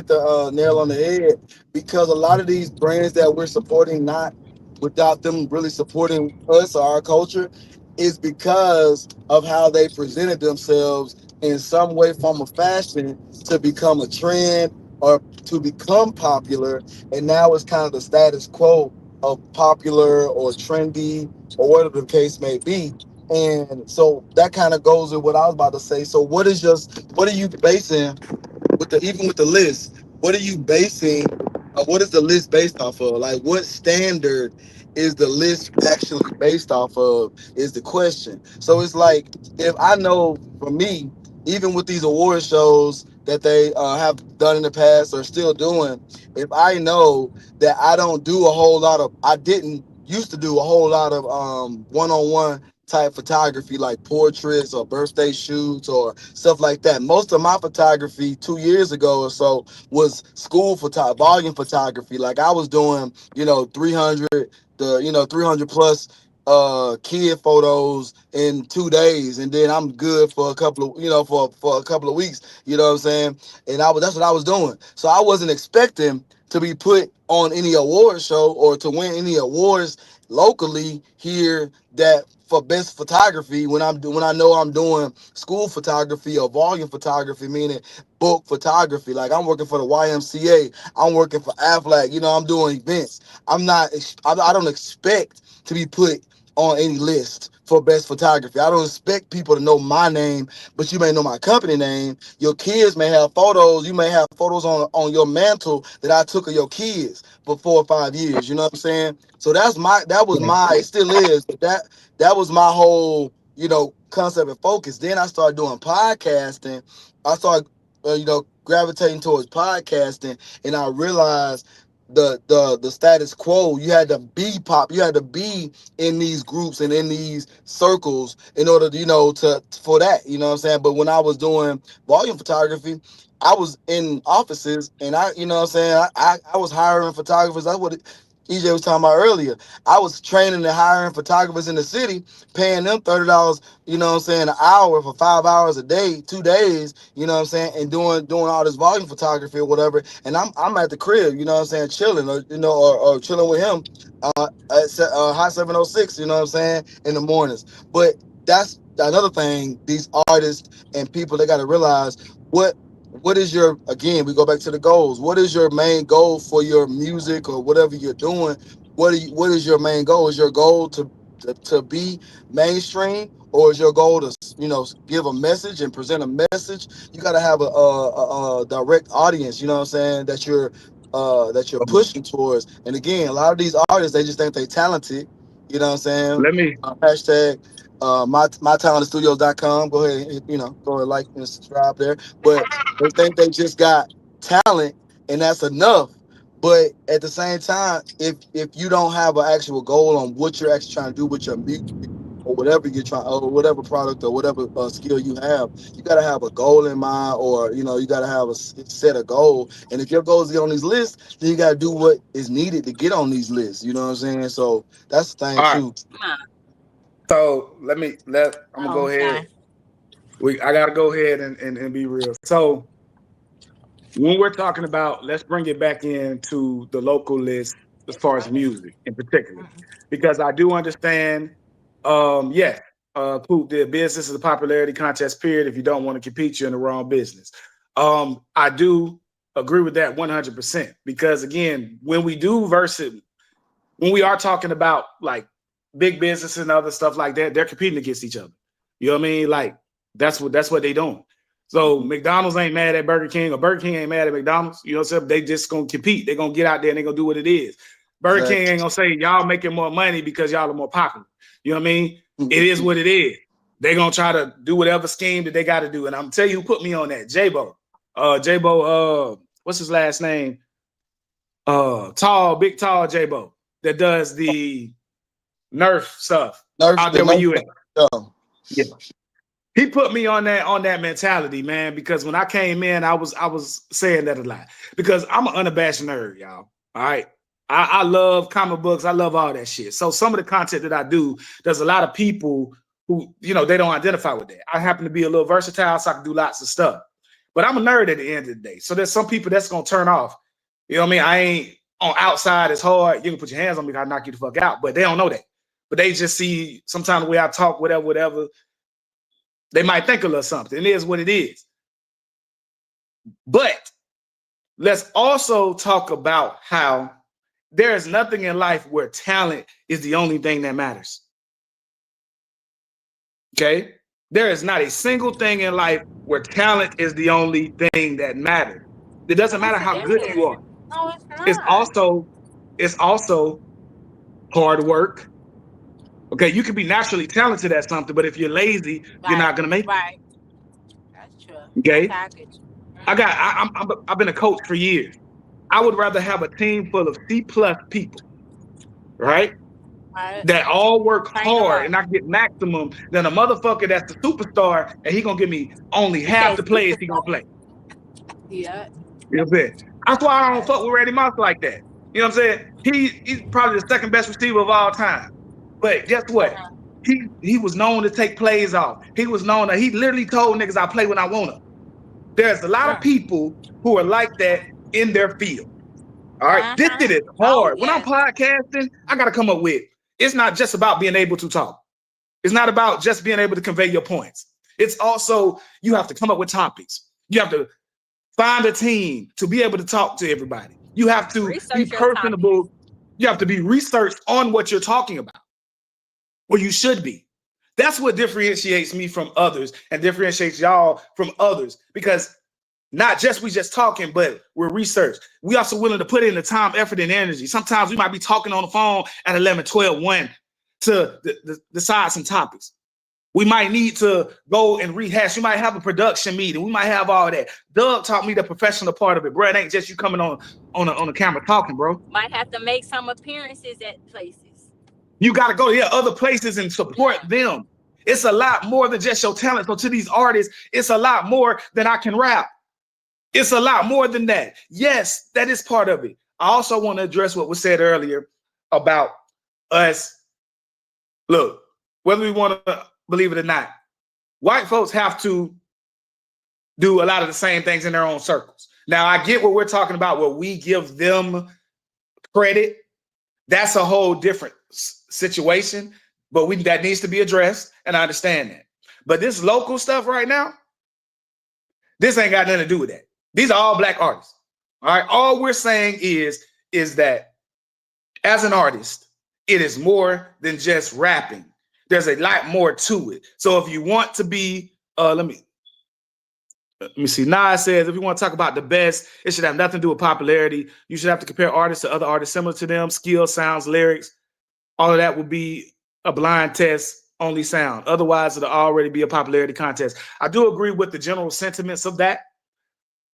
the nail on the head. Because a lot of these brands that we're supporting, not without them really supporting us or our culture, is because of how they presented themselves in some way, form, of fashion to become a trend or to become popular. And now it's kind of the status quo of popular or trendy or whatever the case may be. And so that kind of goes with what I was about to say. So what are you basing with the even with the list? What are you basing? What is the list based off of? Like, what standard is the list actually based off of? Is the question. So it's like if I know for me, even with these award shows that they have done in the past or still doing, if I know that I didn't used to do a whole lot of one-on-one type photography like portraits or birthday shoots or stuff like that. Most of my photography 2 years ago or so was school volume photography. Like I was doing, 300 300 plus kid photos in 2 days, and then I'm good for a couple of for a couple of weeks, you know what I'm saying? And that's what I was doing. So I wasn't expecting to be put on any award show or to win any awards locally here that for best photography when I know I'm doing school photography or volume photography, meaning book photography. Like I'm working for the YMCA, I'm working for Aflac, I'm doing events. I don't expect to be put on any list for best photography. I don't expect people to know my name, but you may know my company name. Your kids may have photos. You may have photos on your mantle that I took of your kids for 4 or 5 years. You know what I'm saying? So it still is, but that was my whole, concept and focus. Then I started doing podcasting. I started, gravitating towards podcasting, and I realized the status quo. You had to be in these groups and in these circles in order to, for that, you know what I'm saying? But when I was doing volume photography, I was in offices and you know what I'm saying? I was hiring photographers. That's what EJ was talking about earlier. I was training and hiring photographers in the city, paying them $30, you know what I'm saying, an hour for 5 hours a day, 2 days, you know what I'm saying, and doing all this volume photography or whatever. And I'm at the crib, you know what I'm saying, chilling, or chilling with him at Hot 706, you know what I'm saying, in the mornings. But that's another thing. These artists and people, they got to realize what is your, again, we go back to the goals. What is your main goal for your music or whatever you're doing? What is your main goal? Is your goal to be mainstream, or is your goal to give a message and present a message? You got to have a direct audience, you know what I'm saying, that you're pushing towards. And again, a lot of these artists, they just think they talented, you know what I'm saying? Let me Hashtag mytalentstudios.com. Go ahead, go ahead, like and subscribe there. But they think they just got talent and that's enough. But at the same time, if you don't have an actual goal on what you're actually trying to do with your music or whatever you're trying, or whatever product or whatever skill you got to have a goal in mind, or you got to have a set a goal. And if your goal is to get on these lists, then you got to do what is needed to get on these lists. You know what I'm saying? So that's the thing all right. too. So I'm gonna Oh, go ahead. okay. I gotta go ahead and be real. So when we're talking about, let's bring it back into the local list as far as music in particular, because I do understand, yes, the business is a popularity contest, period. If you don't want to compete, you're in the wrong business. I do agree with that 100%, because again, when we are talking about like big business and other stuff like that, they're competing against each other. You know what I mean? Like that's what they doing. So McDonald's ain't mad at Burger King, or Burger King ain't mad at McDonald's. You know what I'm saying? They just gonna compete. They're gonna get out there and they're gonna do what it is. Burger King ain't gonna say y'all making more money because y'all are more popular. You know what I mean? It is what it is. They're gonna try to do whatever scheme that they got to do. And I'm tell you who put me on that. J-Bo. What's his last name? Big tall J-Bo that does the Nerf stuff Nerf, out the there where Nerf, you at. yeah. Yeah. He put me on that mentality, man, because when I came in, I was saying that a lot. Because I'm an unabashed nerd, y'all. All right. I love comic books. I love all that shit. So some of the content that I do, there's a lot of people who, you know, they don't identify with that. I happen to be a little versatile, so I can do lots of stuff. But I'm a nerd at the end of the day. So there's some people that's gonna turn off. You know what I mean? I ain't on outside as hard. You can put your hands on me, I'll knock you the fuck out. But they don't know that. But they just see sometimes the way I talk, whatever. They might think a little something. It is what it is. But let's also talk about how there is nothing in life where talent is the only thing that matters. Okay? There is not a single thing in life where talent is the only thing that matters. It doesn't matter how good you are. No, it's not. It's also hard work. Okay, you can be naturally talented at something, but if you're lazy, you're not gonna make it. Right. That's true. Okay, I get you. I've been a coach for years. I would rather have a team full of C+ people, right? Right. That all work Train them hard up. and I get maximum than a motherfucker that's the superstar and he gonna give me only half the plays he gonna play. Yeah. You know what I'm saying? That's why I don't fuck with Randy Moss like that. You know what I'm saying? He's probably the second best receiver of all time. But guess what? He was known to take plays off. He was known that he literally told niggas I play when I want to. There's a lot of people who are like that in their field. All right. This shit is hard. When I'm podcasting, I gotta come up with it's not just about being able to talk. It's not about just being able to convey your points. It's also you have to come up with topics. You have to find a team to be able to talk to everybody. You have to be personable. You have to be researched on what you're talking about, or you should be. That's what differentiates me from others and differentiates y'all from others, because not just we just talking, but we're researched. We also willing to put in the time, effort, and energy. Sometimes we might be talking on the phone at 11, 12, 1 to decide some topics. We might need to go and rehash. We might have a production meeting. We might have all that. Doug taught me the professional part of it, bro. It ain't just you coming on a camera talking, bro. Might have to make some appearances at places. You got to go to other places and support them. It's a lot more than just your talent. So to these artists, it's a lot more than I can rap. It's a lot more than that. Yes, that is part of it. I also want to address what was said earlier about us. Look, whether we want to believe it or not, white folks have to do a lot of the same things in their own circles. Now, I get what we're talking about, where we give them credit. That's a whole different situation, but that needs to be addressed, and I understand that. But this local stuff right now, this ain't got nothing to do with that. These are all black artists. All right. All we're saying is that as an artist, it is more than just rapping. There's a lot more to it. So if you want to be, let me see. Nas says, if you want to talk about the best, it should have nothing to do with popularity. You should have to compare artists to other artists similar to them, skill, sounds, lyrics. All of that would be a blind test only sound. Otherwise, it'll already be a popularity contest. I do agree with the general sentiments of that.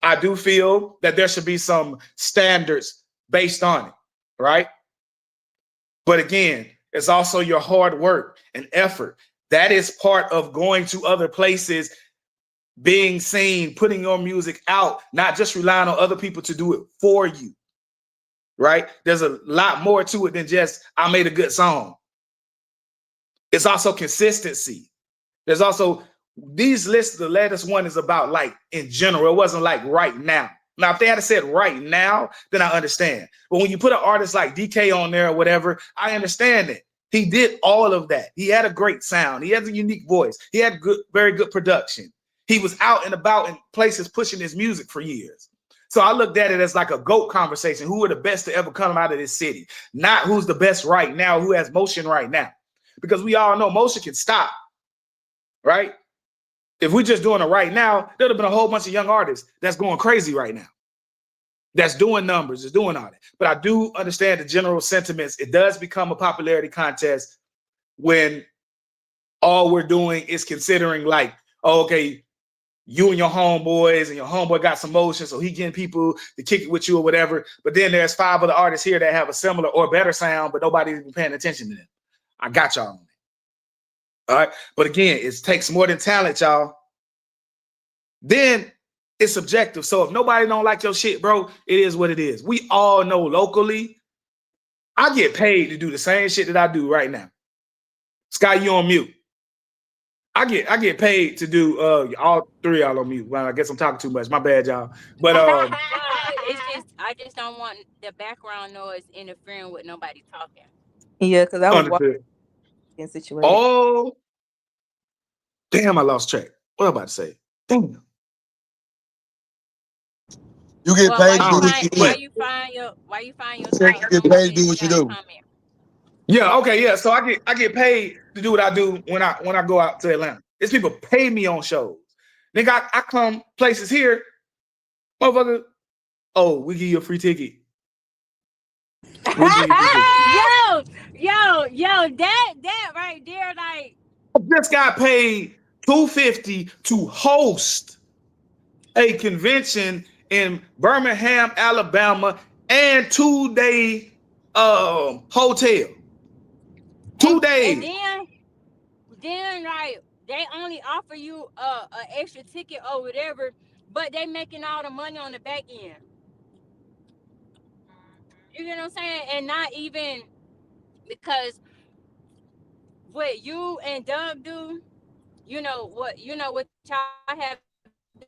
I do feel that there should be some standards based on it, right? But again, it's also your hard work and effort. That is part of going to other places, being seen, putting your music out, not just relying on other people to do it for you, right? There's a lot more to it than just, I made a good song. It's also consistency. There's also these lists. The latest one is about like in general. It wasn't like right now. Now, if they had said right now, then I understand. But when you put an artist like DK on there or whatever, I understand it. He did all of that. He had a great sound. He has a unique voice. He had good, very good production. He was out and about in places pushing his music for years. So I looked at it as like a GOAT conversation. Who are the best to ever come out of this city? Not who's the best right now, who has motion right now. Because we all know motion can stop, right? If we're just doing it right now, there'd have been a whole bunch of young artists that's going crazy right now. That's doing numbers, is doing all that. But I do understand the general sentiments. It does become a popularity contest when all we're doing is considering like, oh, okay, you and your homeboys and your homeboy got some motion, so he getting people to kick it with you or whatever. But then there's 5 other artists here that have a similar or better sound, but nobody's even paying attention to them. I got y'all on that. All right. But again, it takes more than talent, y'all. Then it's subjective. So if nobody don't like your shit, bro, it is what it is. We all know locally, I get paid to do the same shit that I do right now. Sky, you on mute. I get paid to do all three of y'all on mute. Well, I guess I'm talking too much. My bad, y'all. But Well, it's just I just don't want the background noise interfering with nobody talking. Yeah, because I was walking understood. in situated. Oh, damn, I lost track. What am I about to say? Damn. You get Well, paid to do what you do. why you find You yourself get doing paid to do this? You what you got a do. comment. Yeah, okay, yeah. So I get paid to do what I do when I go out to Atlanta. It's people pay me on shows. Nigga, I come places here, motherfucker. Oh, we give you a free ticket. We give you a free ticket. That right there, like I just got paid $250 to host a convention in Birmingham, Alabama, and 2-day hotel. and 2 days. then like they only offer you a extra ticket or whatever, but they making all the money on the back end. You know what I'm saying? And not even because what you and Doug do, what y'all have been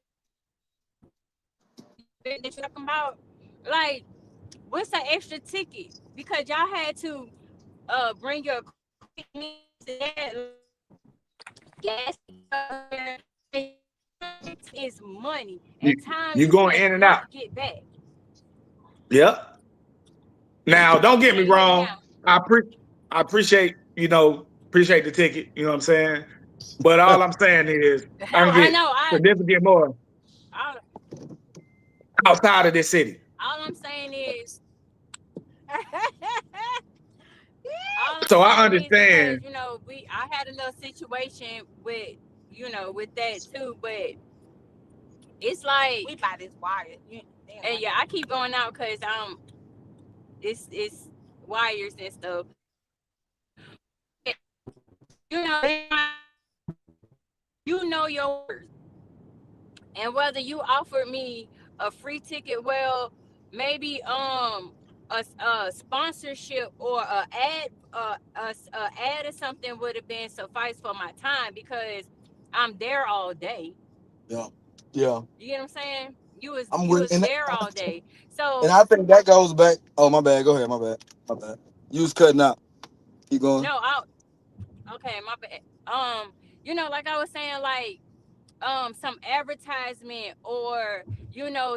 doing that you're talking about, like what's the extra ticket? Because y'all had to bring your that gas is money You, and time you you going can't in and out. not get back. Yep. Now, don't get me So yeah, wrong. I appreciate, appreciate the ticket, you know what I'm saying? But all I'm saying is I can I get know. significant more All, outside of this city. all I'm saying is So I understand. because I had a little situation with with that too, but it's like We buy this wire. and yeah, I keep going out because it's wires and stuff. Your worth, and whether you offered me a free ticket, well, maybe a sponsorship or a ad or something would have been suffice for my time because I'm there all day. Yeah, yeah. You get what I'm saying? You was I'm you with, was there all day. and So I think that goes back. Oh, my bad. Go ahead. My bad. My bad. You was cutting out. Keep going. no, I okay, my bad. Like I was saying, like some advertisement or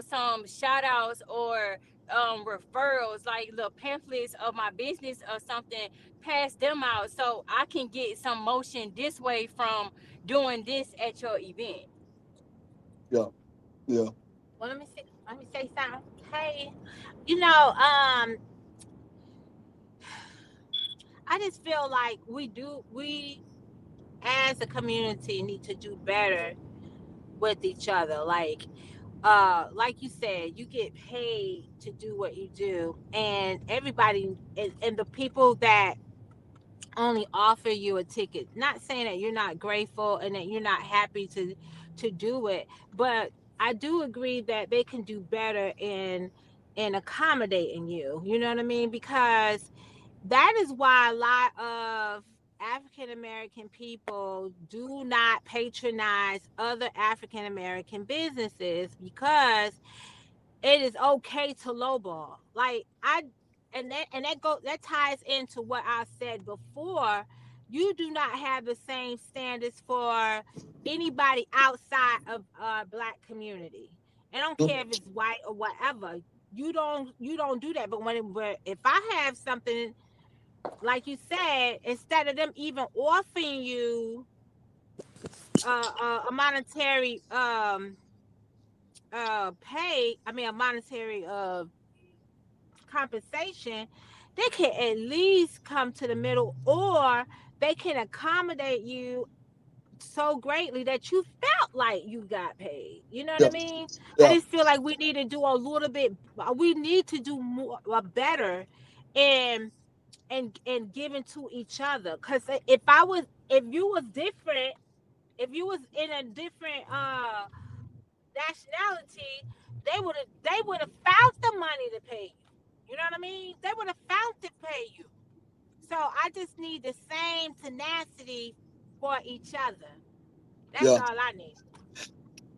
some shout outs or referrals, like little pamphlets of my business or something, pass them out so I can get some motion this way from doing this at your event. Yeah, yeah. Well, let me say something. Hey, you know, I just feel like we as a community need to do better with each other. Like you said, you get paid to do what you do, and everybody and the people that only offer you a ticket, not saying that you're not grateful and that you're not happy to do it, but I do agree that they can do better in accommodating you, you know what I mean, because that is why a lot of African American people do not patronize other African American businesses because it is okay to lowball. Like I and that ties into what I said before. You do not have the same standards for anybody outside of black community. I don't care if it's white or whatever. You don't do that. But if I have something like you said, instead of them even offering you a monetary pay, I mean a monetary compensation, they can at least come to the middle, or they can accommodate you so greatly that you felt like you got paid. You know what I Yeah, mean? I yeah. just feel like we need to do more, better in and giving to each other. Because if you was in a different nationality, they would have found the money to pay you. You know what I mean? They would have found to pay you. So I just need the same tenacity for each other. That's Yeah. all I need.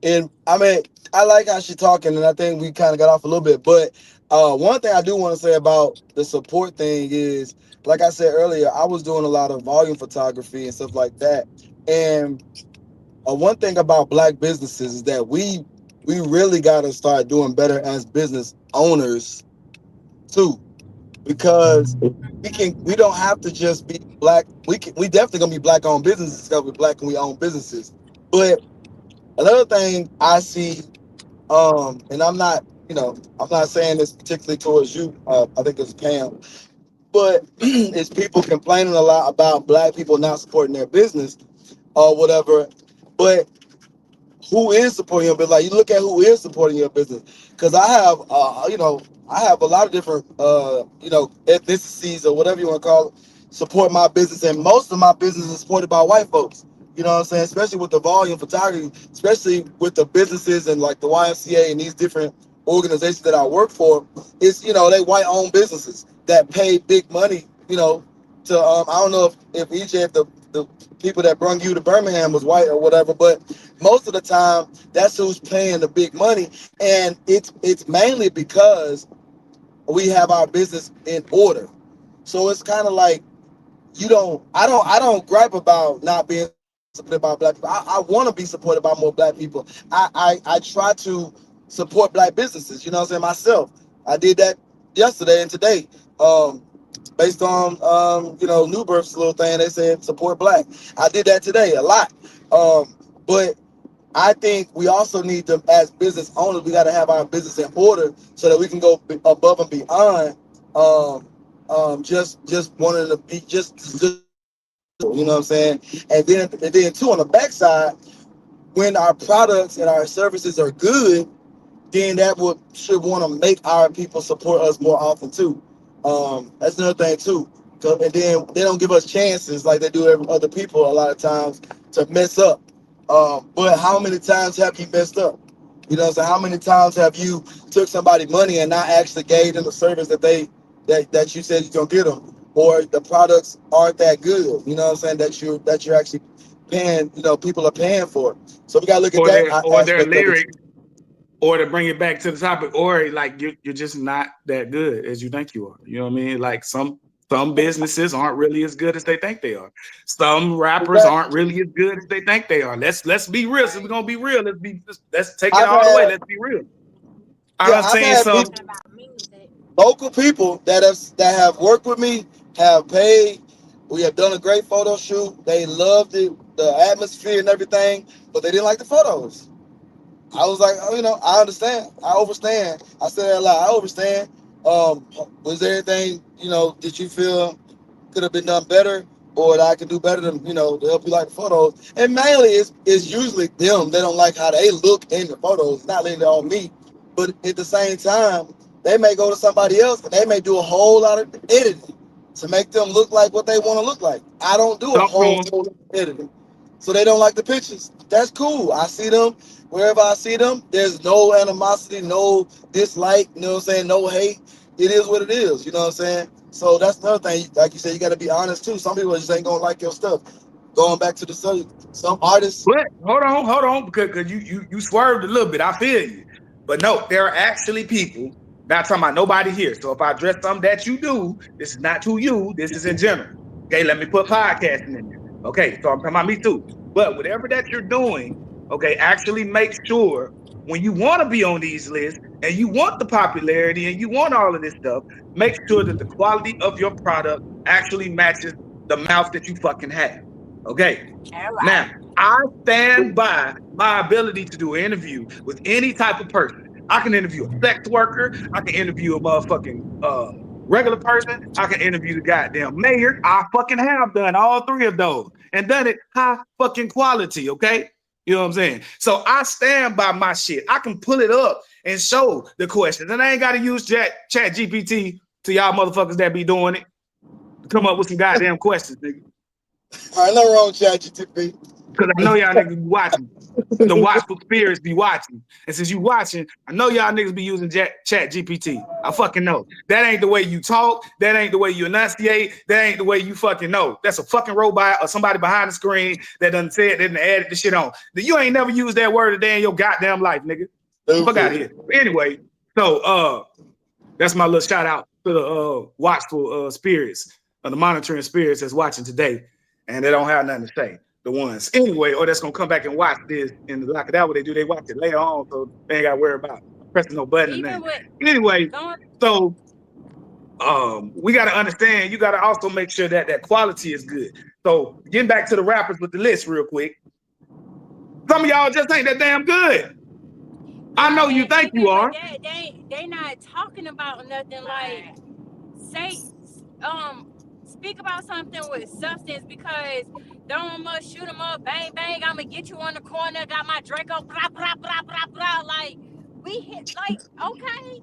And I mean, I like how she's talking, and I think we kind of got off a little bit. But one thing I do want to say about the support thing is, like I said earlier, I was doing a lot of volume photography and stuff like that. And one thing about Black businesses is that we really got to start doing better as business owners too, because we don't have to just be Black. We definitely gonna be Black owned businesses because we're Black and we own businesses. But another thing I see, and I'm not saying this particularly towards you. I think it's Pam, but it's people complaining a lot about Black people not supporting their business or whatever. But who is supporting your business? Like, you look at who is supporting your business. Because I have a lot of different, ethnicities or whatever you want to call it, support my business, and most of my business is supported by white folks. You know what I'm saying? Especially with the volume photography, especially with the businesses and like the YMCA and these different organizations that I work for. It's, they white owned businesses that pay big money. To I don't know if EJ, if the people that brung you to Birmingham was white or whatever, but most of the time that's who's paying the big money. And it's mainly because we have our business in order. So it's kind of like, I don't gripe about not being supported by Black people. I want to be supported by more Black people. I try to support Black businesses, you know what I'm saying, myself. I did that yesterday and today. Based on New Birth's little thing, they said support Black. I did that today a lot. But I think we also need to, as business owners, we got to have our business in order so that we can go above and beyond. Just wanting to be just you know what I'm saying. And then too, on the backside, when our products and our services are good, then that should want to make our people support us more often too. That's another thing too. And then they don't give us chances like they do every other people a lot of times to mess up. But how many times have you messed up? You know what I'm saying? How many times have you took somebody money and not actually gave them the service that you said you're gonna get them, or the products aren't that good? You know what I'm saying? That you're actually paying. People are paying for. So we gotta look at or that their aspect of it too. lyrics, or to bring it back to the topic, or like you're just not that good as you think you are. You know what I mean? Like some businesses aren't really as good as they think they are. Some rappers aren't really as good as they think they are. Let's be real. Since we're gonna be real, let's take it I've all the way. had Let's be real. I yeah, done I've seen had some. people, Talking about music. local people that have worked with me, have paid. We have done a great photo shoot. They loved it, the atmosphere and everything, but they didn't like the photos. I was like, oh, I understand. I understand. I said that a lot. I understand. Was there anything, that you feel could have been done better, or that I could do better than, to help you like the photos? And mainly it's usually them. They don't like how they look in the photos. It's not really on me. But at the same time, they may go to somebody else and they may do a whole lot of editing to make them look like what they want to look like. I don't do a Talk to whole 'em. lot of editing. So they don't like the pictures. That's cool. I see them wherever I see them. There's no animosity, no dislike, you know what I'm saying? No hate. It is what it is, you know what I'm saying? So that's another thing. Like you said, you got to be honest too. Some people just ain't going to like your stuff. Going back to the subject, some artists. But hold on, because you swerved a little bit. I feel you, but no, there are actually people. Not talking about nobody here. So if I address something that you do, this is not to you. This is in general. Okay, let me put podcasting in there. Okay, so I'm talking about me too. But whatever that you're doing, okay, actually make sure when you want to be on these lists and you want the popularity and you want all of this stuff, make sure that the quality of your product actually matches the mouth that you fucking have. Okay. All Now, right. I stand by my ability to do an interview with any type of person. I can interview a sex worker. I can interview a motherfucking regular person. I can interview the goddamn mayor. I fucking have done all three of those and done it high fucking quality, okay? You know what I'm saying? So I stand by my shit. I can pull it up and show the questions. And I ain't got to use chat GPT to y'all motherfuckers that be doing it. Come up with some goddamn questions, nigga. All right, nothing wrong with ChatGPT. Because I know y'all niggas be watching. The Watchful Spirits be watching. And since you watching, I know y'all niggas be using Chat GPT. I fucking know. That ain't the way you talk. That ain't the way you enunciate. That ain't the way you fucking know. That's a fucking robot or somebody behind the screen that done said, that done added the shit on. You ain't never used that word a day in your goddamn life, nigga. Fuck out of here. Anyway, so that's my little shout out to the watchful spirits, the monitoring spirits that's watching today. And they don't have nothing to say. The ones anyway, or that's gonna come back and watch this and lock it out. What they do, they watch it later on, so they ain't gotta worry about pressing no button or nothing. Anyway, so we gotta understand. You gotta also make sure that that quality is good. So getting back to the rappers with the list real quick. Some of y'all just ain't that damn good. I know you think you are. They not talking about nothing like say speak about something with substance, because don't must shoot them up, bang bang, I'm gonna get you on the corner, got my Draco, blah blah blah blah blah. Like we hit, like, okay.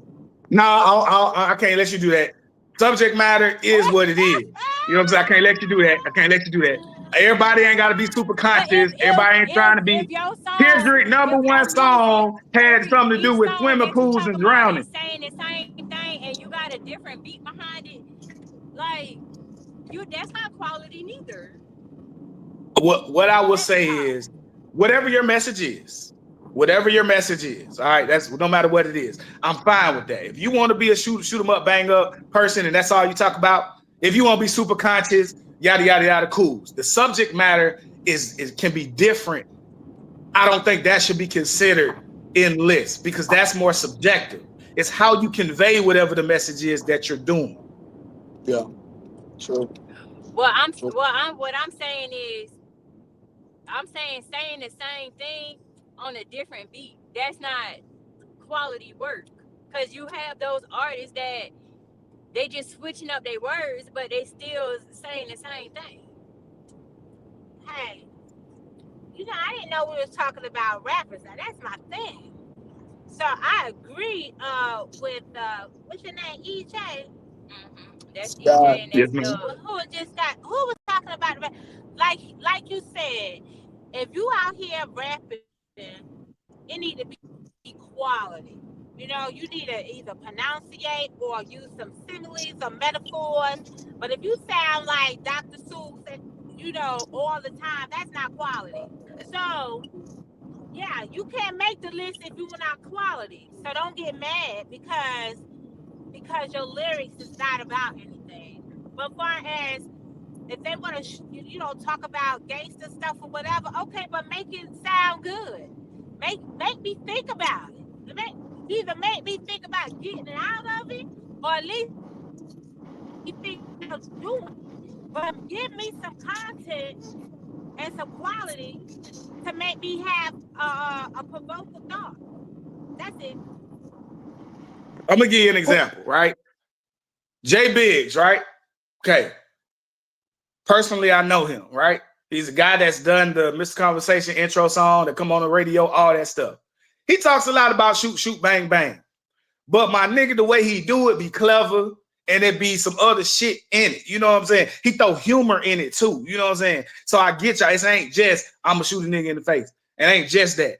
No, I can't let you do that. Subject matter is what it is. You know what I'm saying? I can't let you do that. I can't let you do that. Everybody ain't got to be super conscious. Everybody ain't trying to be. Kendrick #1 song had something to do with swimming pools and drowning. Saying the same thing, and you got a different beat behind it. Like that's not quality neither. What I will say is, whatever your message is, all right, that's no matter what it is, I'm fine with that. If you want to be a shoot 'em up, bang up person, and that's all you talk about, if you want to be super conscious, yada yada yada, cool. The subject matter can be different. I don't think that should be considered in lists, because that's more subjective. It's how you convey whatever the message is that you're doing. Yeah, true. What I'm saying is, I'm saying the same thing on a different beat. That's not quality work, because you have those artists that they just switching up their words, but they still saying the same thing. Hey, I didn't know we was talking about rappers. Now that's my thing. So I agree with what's your name, EJ? Mm-hmm. That's EJ and that's who was talking about like you said, if you out here rapping, it need to be quality. You need to either pronunciate or use some similes or metaphors. But if you sound like Dr. Seuss, all the time, that's not quality. So yeah, you can't make the list if you're not quality. So don't get mad because your lyrics is not about anything. But far as if they want to, talk about gangster stuff or whatever, okay, but make it sound good. Make me think about it. Either make me think about getting out of it, or at least you think about doing it. But give me some content and some quality to make me have a provoking thought. That's it. I'm gonna give you an example, right? Jay Biggs, right? Okay. Personally, I know him, right? He's a guy that's done the Mr. Conversation intro song, that come on the radio, all that stuff. He talks a lot about shoot, shoot, bang, bang. But my nigga, the way he do it be clever, and there be some other shit in it. You know what I'm saying? He throw humor in it too. You know what I'm saying? So I get y'all. It ain't just I'm gonna shoot a nigga in the face. It ain't just that.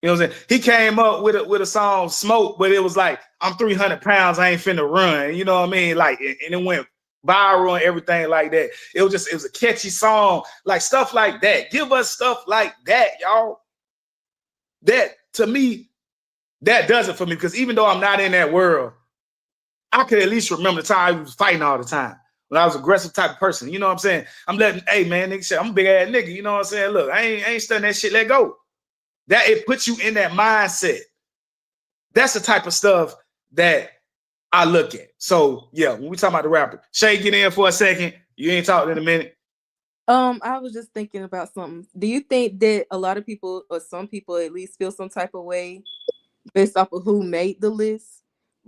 You know what I'm saying? He came up with a song Smoke, but it was like, I'm 300 pounds, I ain't finna run. You know what I mean? Like, and it went viral and everything like that. It was a catchy song, like stuff like that. Give us stuff like that, y'all. That, to me, that does it for me, because even though I'm not in that world, I could at least remember the time I was fighting all the time. When I was an aggressive type of person, you know what I'm saying? I'm letting, hey man, nigga, shit, I'm a big ass nigga, you know what I'm saying? Look, I ain't studying that shit, let go. That it puts you in that mindset. That's the type of stuff that I look at. So yeah, when we talk about the rapper, Shay, get in for a second. You ain't talking in a minute. I was just thinking about something. Do you think that a lot of people, or some people at least, feel some type of way based off of who made the list?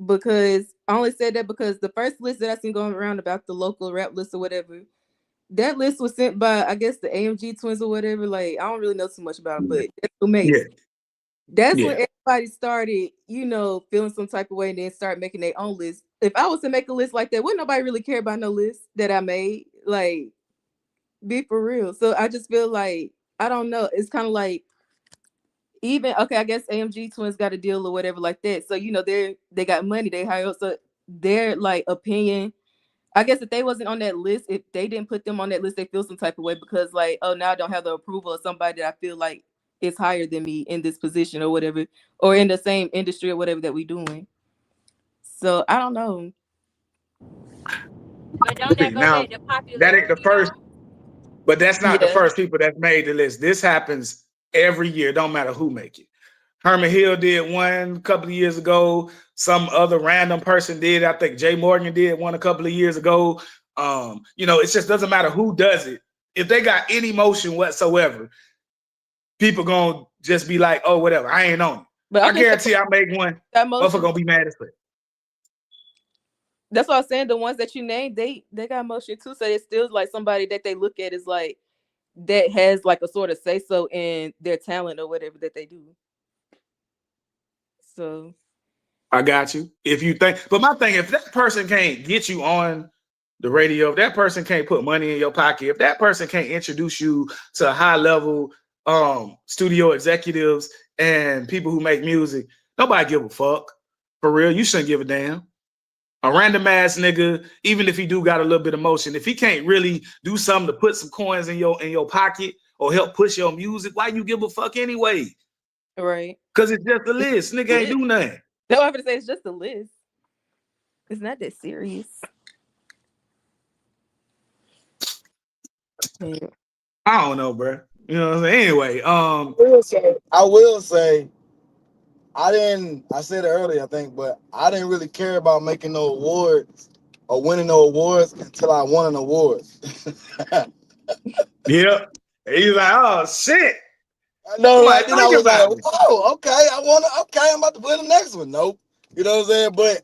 Because I only said that because the first list that I seen going around about the local rap list or whatever, that list was sent by, I guess, the AMG twins or whatever. Like, I don't really know too much about it, but that's who made it. That's when everybody started, feeling some type of way, and then start making their own list. if I was to make a list like that, wouldn't nobody really care about no list that I made? Like, be for real. So I just feel like, I don't know. It's kind of like, even okay, I guess AMG twins got a deal or whatever like that. So they got money, they hire, so their like opinion. I guess if they wasn't on that list, if they didn't put them on that list, they feel some type of way because like, oh, now I don't have the approval of somebody that I feel like is higher than me in this position or whatever, or in the same industry or whatever that we doing. So I don't know. But don't that go Now, back to that ain't the popularity first, though? but that's not the Yeah, first people that made the list. This happens every year. Don't matter who make it. Herman Hill did one a couple of years ago. Some other random person did. I think Jay Morgan did one a couple of years ago. It just doesn't matter who does it. If they got any motion whatsoever, people gonna just be like, "Oh, whatever. I ain't on it." but I I think guarantee I make one. that Motherfucker motion. gonna be mad as fuck. That's what I'm saying. The ones that you named, they got motion too. So it's still like somebody that they look at is like that has like a sort of say so in their talent or whatever that they do. So I got you. If you think, but my thing, if that person can't get you on the radio, if that person can't put money in your pocket, if that person can't introduce you to high level studio executives and people who make music, nobody give a fuck. For real, you shouldn't give a damn. A random ass nigga, even if he do got a little bit of motion, if he can't really do something to put some coins in your pocket or help push your music, why you give a fuck anyway? right, Because it's just a list. Nigga ain't list. do nothing. That's what I'm gonna say. It's just a list. It's not that serious. Yeah. I don't know, bro. You know what I'm saying? Anyway, I will say, I said it earlier, I think, but I didn't really care about making no awards or winning no awards until I won an award. yeah. He's like, oh shit. I know, I'm right? like, Then I think was like, about it. oh, okay, okay, I'm about to play the next one. Nope. You know what I'm saying? But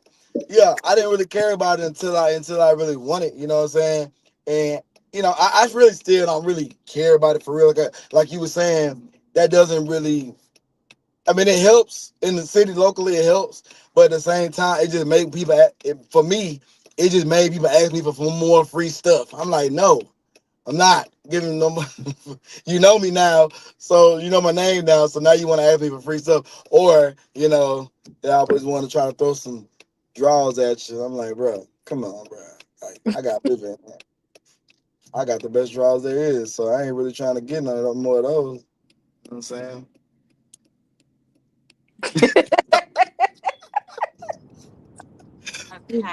yeah, I didn't really care about it until I really won it, you know what I'm saying? And I really still don't really care about it for real. Like you were saying, that doesn't really, I mean, it helps in the city locally, it helps, but at the same time, it just made people for me, it just made people ask me for more free stuff. I'm like, no. I'm not giving no more. You know me now, so you know my name now. So now you want to ask me for free stuff, or they always want to try to throw some draws at you. I'm like, bro, come on, bro. Like, I got living. I got the best draws there is, so I ain't really trying to get none of more of those. You know what I'm saying?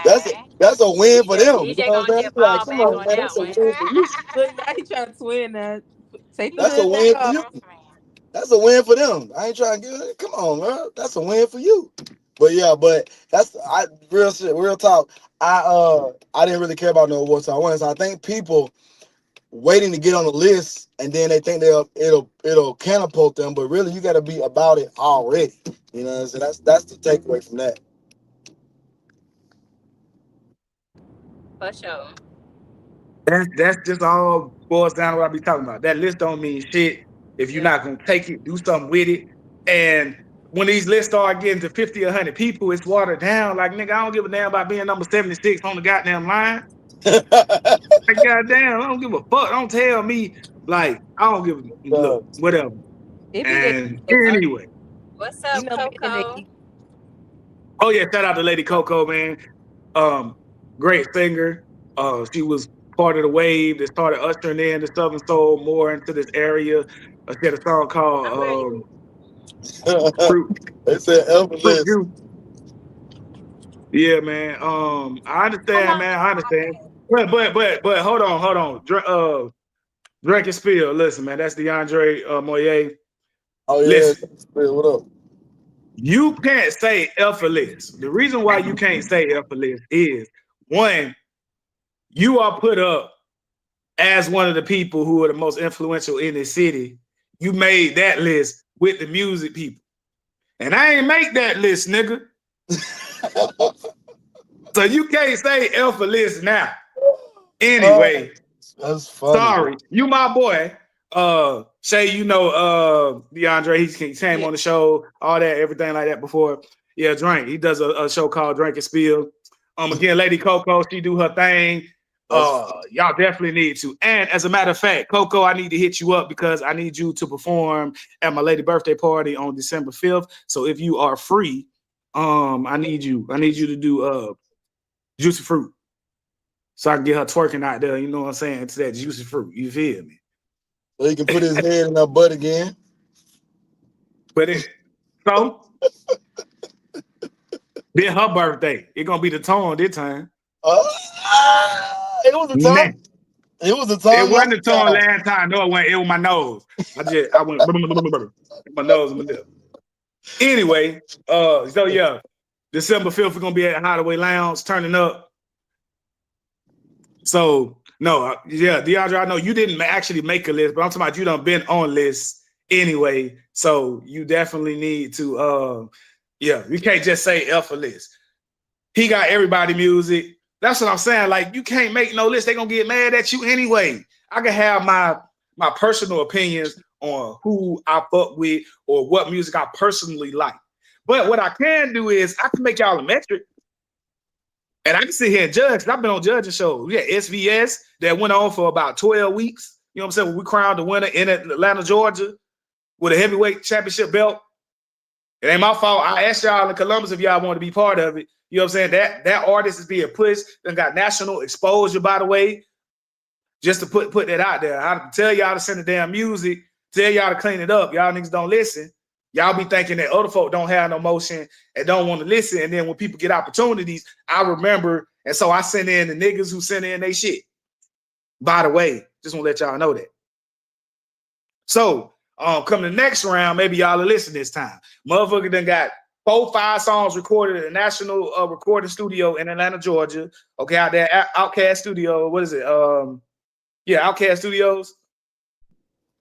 That's a, Okay. that's a win for DJ, them. You DJ know what gonna I'm saying? just Like, fall come back on, on man, that that's a one. win for you. Look, now he trying to twin that. Take the That's a hood back win for off. you. Yes, ma'am. That's a win for them. I ain't trying to get it. Come on, bro. That's a win for you. But yeah, that's real shit, real talk. I didn't really care about no awards, so I wanted. So I think people waiting to get on the list and then they think it'll catapult them, but really you got to be about it already. You know, so that's the takeaway from that. For sure. That's just all boils down to what I be talking about. That list don't mean shit if you're Yeah. not gonna take it, do something with it. And when these lists start getting to 50 or 100 people, it's watered down. Like, nigga, I don't give a damn about being number 76 on the goddamn line. Like, goddamn, I don't give a fuck. Don't tell me, like, I don't give a look, whatever. It be that, And I, anyway, What's you up, know, men and Coco? they. oh yeah, shout out to Lady Coco, man. Um, Great singer. She was part of the wave that started ushering in the Southern Soul more into this area. She had a song I'm ready. called Fruit They said Fruit effortless. Juice. Yeah, man. I How understand, long man. ago I was understand. that? But hold on. Drink and spill. Listen, man. That's DeAndre Moye. Oh yeah, Listen, what up? you can't say effortless. The reason why you can't say effortless is one, you are put up as one of the people who are the most influential in the city. You made that list with the music people. And I ain't make that list, nigga. So you can't say Alpha list now. Oh, Anyway, that's funny. sorry. You my boy. Shay, DeAndre, he came Yeah. on the show, all that, everything like that before. Yeah, Drink. He does a show called Drink and Spill. Again, Lady Coco, she do her thing. Y'all definitely need to. And as a matter of fact, Coco, I need to hit you up because I need you to perform at my lady birthday party on December 5th. So if you are free, I need you to do Juicy Fruit. So I can get her twerking out there, you know what I'm saying, to that Juicy Fruit. You feel me? So he can put his head in her butt again. But then her birthday. It's gonna be the tone this time. It was a time. It was a time. It wasn't the tongue last time. No, it was my nose. I went my nose and my lip. Anyway, so yeah, December 5th, we're gonna be at Hideaway Lounge turning up. So no, yeah, DeAndre, I know you didn't actually make a list, but I'm talking about you done been on lists anyway. So you definitely need to yeah, you can't just say F a list. He got everybody music. That's what I'm saying. Like, you can't make no list. They're gonna get mad at you anyway. I can have my personal opinions on who I fuck with or what music I personally like. But what I can do is I can make y'all a metric. And I can sit here and judge. I've been on judging shows. Yeah, SVS that went on for about 12 weeks. You know what I'm saying? When we crowned the winner in Atlanta, Georgia, with a heavyweight championship belt. It ain't my fault. I asked y'all in Columbus if y'all want to be part of it. You know what I'm saying? That artist is being pushed and got national exposure, by the way. Just to put that out there. I tell y'all to send the damn music, tell y'all to clean it up. Y'all niggas don't listen. Y'all be thinking that other folk don't have no motion and don't want to listen. And then when people get opportunities, I remember. And so I send in the niggas who send in they shit. By the way, just want to let y'all know that. So come the next round, maybe y'all are listening this time. Motherfucker done got 4-5 songs recorded at a national recording studio in Atlanta, Georgia. Okay, out there, Outcast Studio. What is it? Yeah, Outcast Studios.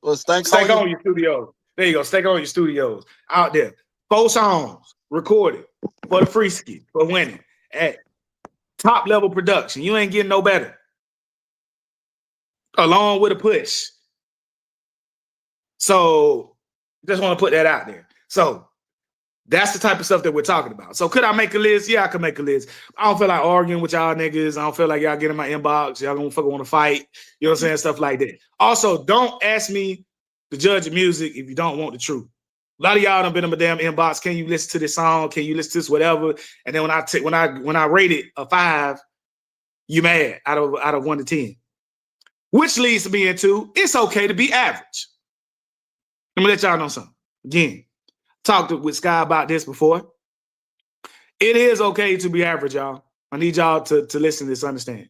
Well, Stank on your studios. There you go. Stank on your studios. Out there. 4 songs recorded for the free ski, for winning at top level production. You ain't getting no better. Along with a push. So just want to put that out there. So that's the type of stuff that we're talking about. So could I make a list? Yeah, I could make a list. I don't feel like arguing with y'all niggas. I don't feel like y'all get in my inbox. Y'all gonna fucking want to fight. You know what I'm saying? Stuff like that. Also, don't ask me to judge the music if you don't want the truth. A lot of y'all done been in my damn inbox. Can you listen to this song? Can you listen to this whatever? And then when I rate it a 5, you mad out of 1 to 10. Which leads to me into it's okay to be average. Let me let y'all know something. Again, talked with Sky about this before. It is okay to be average, y'all. I need y'all to listen to this, understand.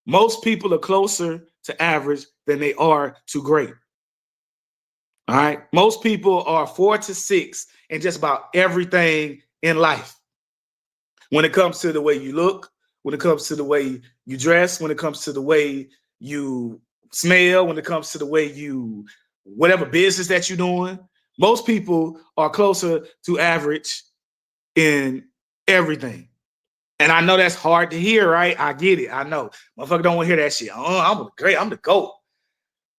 Most people are closer to average than they are to great. All right? Most people are 4 to 6 in just about everything in life. When it comes to the way you look, when it comes to the way you dress, when it comes to the way you smell, when it comes to the way you, whatever business that you're doing, most people are closer to average in everything. And I know that's hard to hear, right? I get it. I know. Motherfucker don't want to hear that shit. I'm great. I'm the GOAT.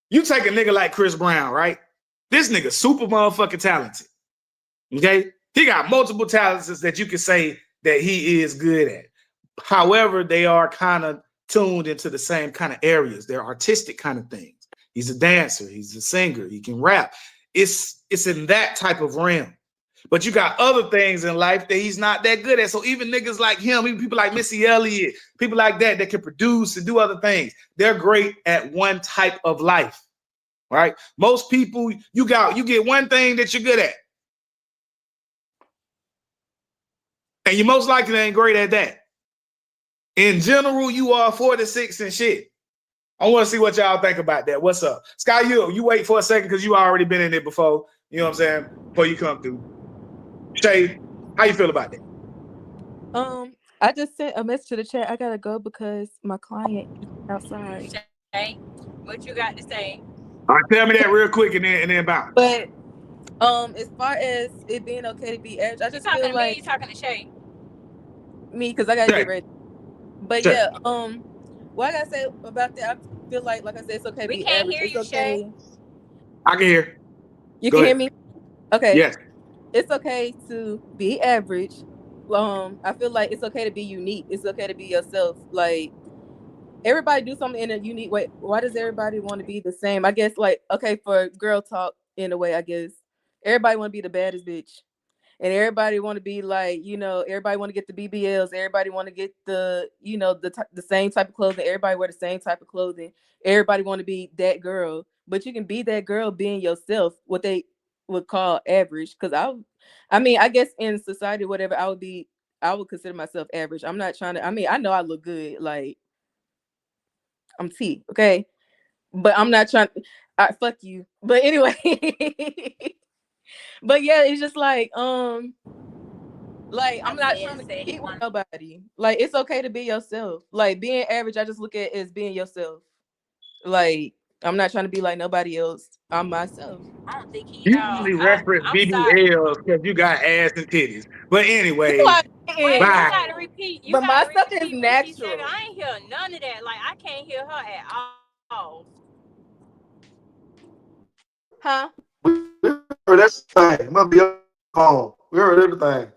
You take a nigga like Chris Brown, right? This nigga super motherfucking talented. Okay? He got multiple talents that you can say that he is good at. However, they are kind of tuned into the same kind of areas. They're artistic kind of things. He's a dancer. He's a singer. He can rap. It's in that type of realm. But you got other things in life that he's not that good at. So even niggas like him, even people like Missy Elliott, people like that can produce and do other things. They're great at one type of life, right? Most people, you get one thing that you're good at. And you most likely ain't great at that. In general, you are 4 to 6 and shit. I want to see what y'all think about that. What's up? Sky, you wait for a second because you already been in it before. You know what I'm saying? Before you come through. Shay, how you feel about that? I just sent a message to the chat. I gotta go because my client is outside. Shay, what you got to say? All right, tell me that real quick and then bounce. But as far as it being okay to be average, I just feel like you talking to Shay. Me, because I gotta get ready. But Shay. yeah, what I gotta say about that, I feel like I said, it's okay to be average. Hear you, it's okay. Shay. I can hear. You can hear me? Okay. Yes. It's okay to be average I feel like it's okay to be unique. It's okay to be yourself. Like everybody do something in a unique way. Why does everybody want to be the same? I guess like okay, for girl talk in a way, I guess everybody want to be the baddest bitch. And everybody want to be like, everybody want to get the BBLs. Everybody want to get the, the same type of clothing. Everybody wear the same type of clothing. Everybody want to be that girl, but you can be that girl being yourself. What they would call average, because I mean, I guess in society, whatever, I would consider myself average. I'm not trying to. I mean, I know I look good, like I'm T, okay, but I'm not trying. I fuck you, but anyway. But yeah, it's just like I'm That not man trying to said he compete with wanted. nobody. Like it's okay to be yourself. Like being average, I just look at as being yourself. Like I'm not trying to be like nobody else. I'm myself. I don't think he You know. only reference I'm sorry. BBLs because you got ass and titties. But No, anyway, I Wait, didn't. you bye. gotta repeat. You But my gotta stuff is repeat what she said. natural. I ain't hear none of that. Like I can't hear her at all. Huh? We heard everything. It must be your phone. We heard everything.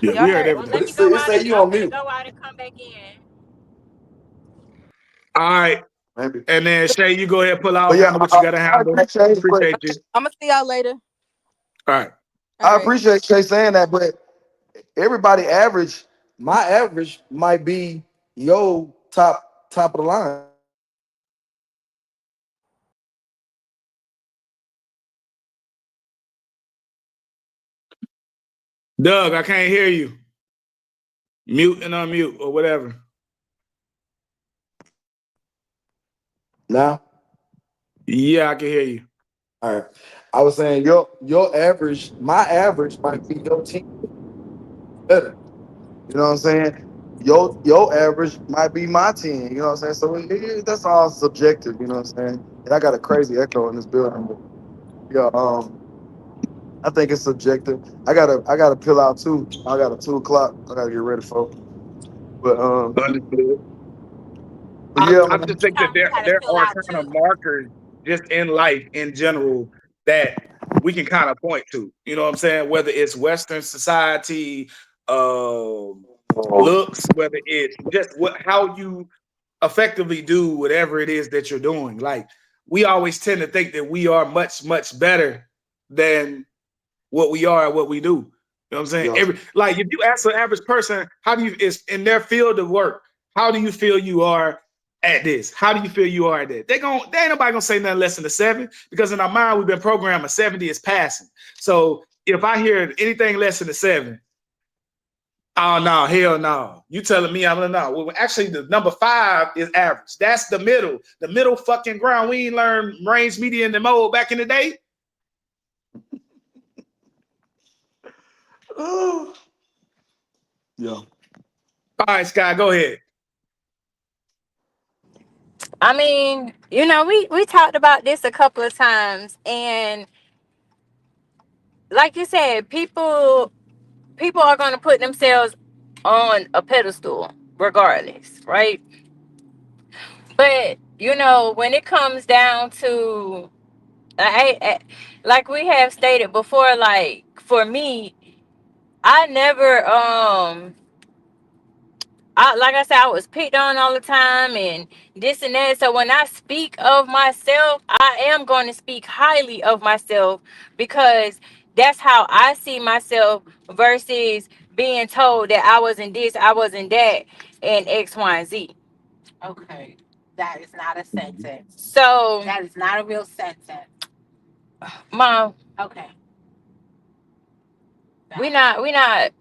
Yeah, Y'all we heard heard Well, everything. let me go It out say and you I'm on finna mute. go out and come back in. All right. Maybe. And then Shay, you go ahead and pull But out, yeah, handle what you gotta I handle. appreciate it. But Appreciate you. I'm gonna see y'all later. All right. All I right. appreciate Shay saying that. But everybody average, my average might be your top of the line. Doug, I can't hear you. Mute and unmute or whatever. Now, Yeah, I can hear you. all right. I was saying your average, my average might be your team better. You know what I'm saying? Your average might be my team. You know what I'm saying? So that's all subjective. You know what I'm saying? And I got a crazy echo in this building. But yeah, I think it's subjective. I gotta pill out too. I got a 2 o'clock. I gotta get ready for. But Understood. but yeah, I man. just think that You gotta there fill are out kind of too. markers just in life in general that we can kind of point to. You know what I'm saying? Whether it's Western society, um, looks, whether it's just how you effectively do whatever it is that you're doing. Like we always tend to think that we are much better than what we are and what we do. You know what I'm saying? Yeah. Like if you ask an average person, how do you is in their field of work, how do you feel you are at this? How do you feel you are at that? They ain't nobody gonna say nothing less than a 7 because in our mind we've been programmed a 70 is passing. So if I hear anything less than a 7, oh no, hell no. You telling me I don't know. Well, actually, the number 5 is average. That's the middle fucking ground. We ain't learned range, median, and mode back in the day. Yeah. All right, Sky, go ahead. I mean, we talked about this a couple of times, and like you said, people are going to put themselves on a pedestal regardless, right? But when it comes down to, like we have stated before, like for me, I never like I said, I was picked on all the time and this and that. So when I speak of myself, I am going to speak highly of myself because that's how I see myself versus being told that I wasn't this, I wasn't that, and X, Y, and Z. Okay. That is not a sentence. So, That is not a real sentence. mom, Okay. we not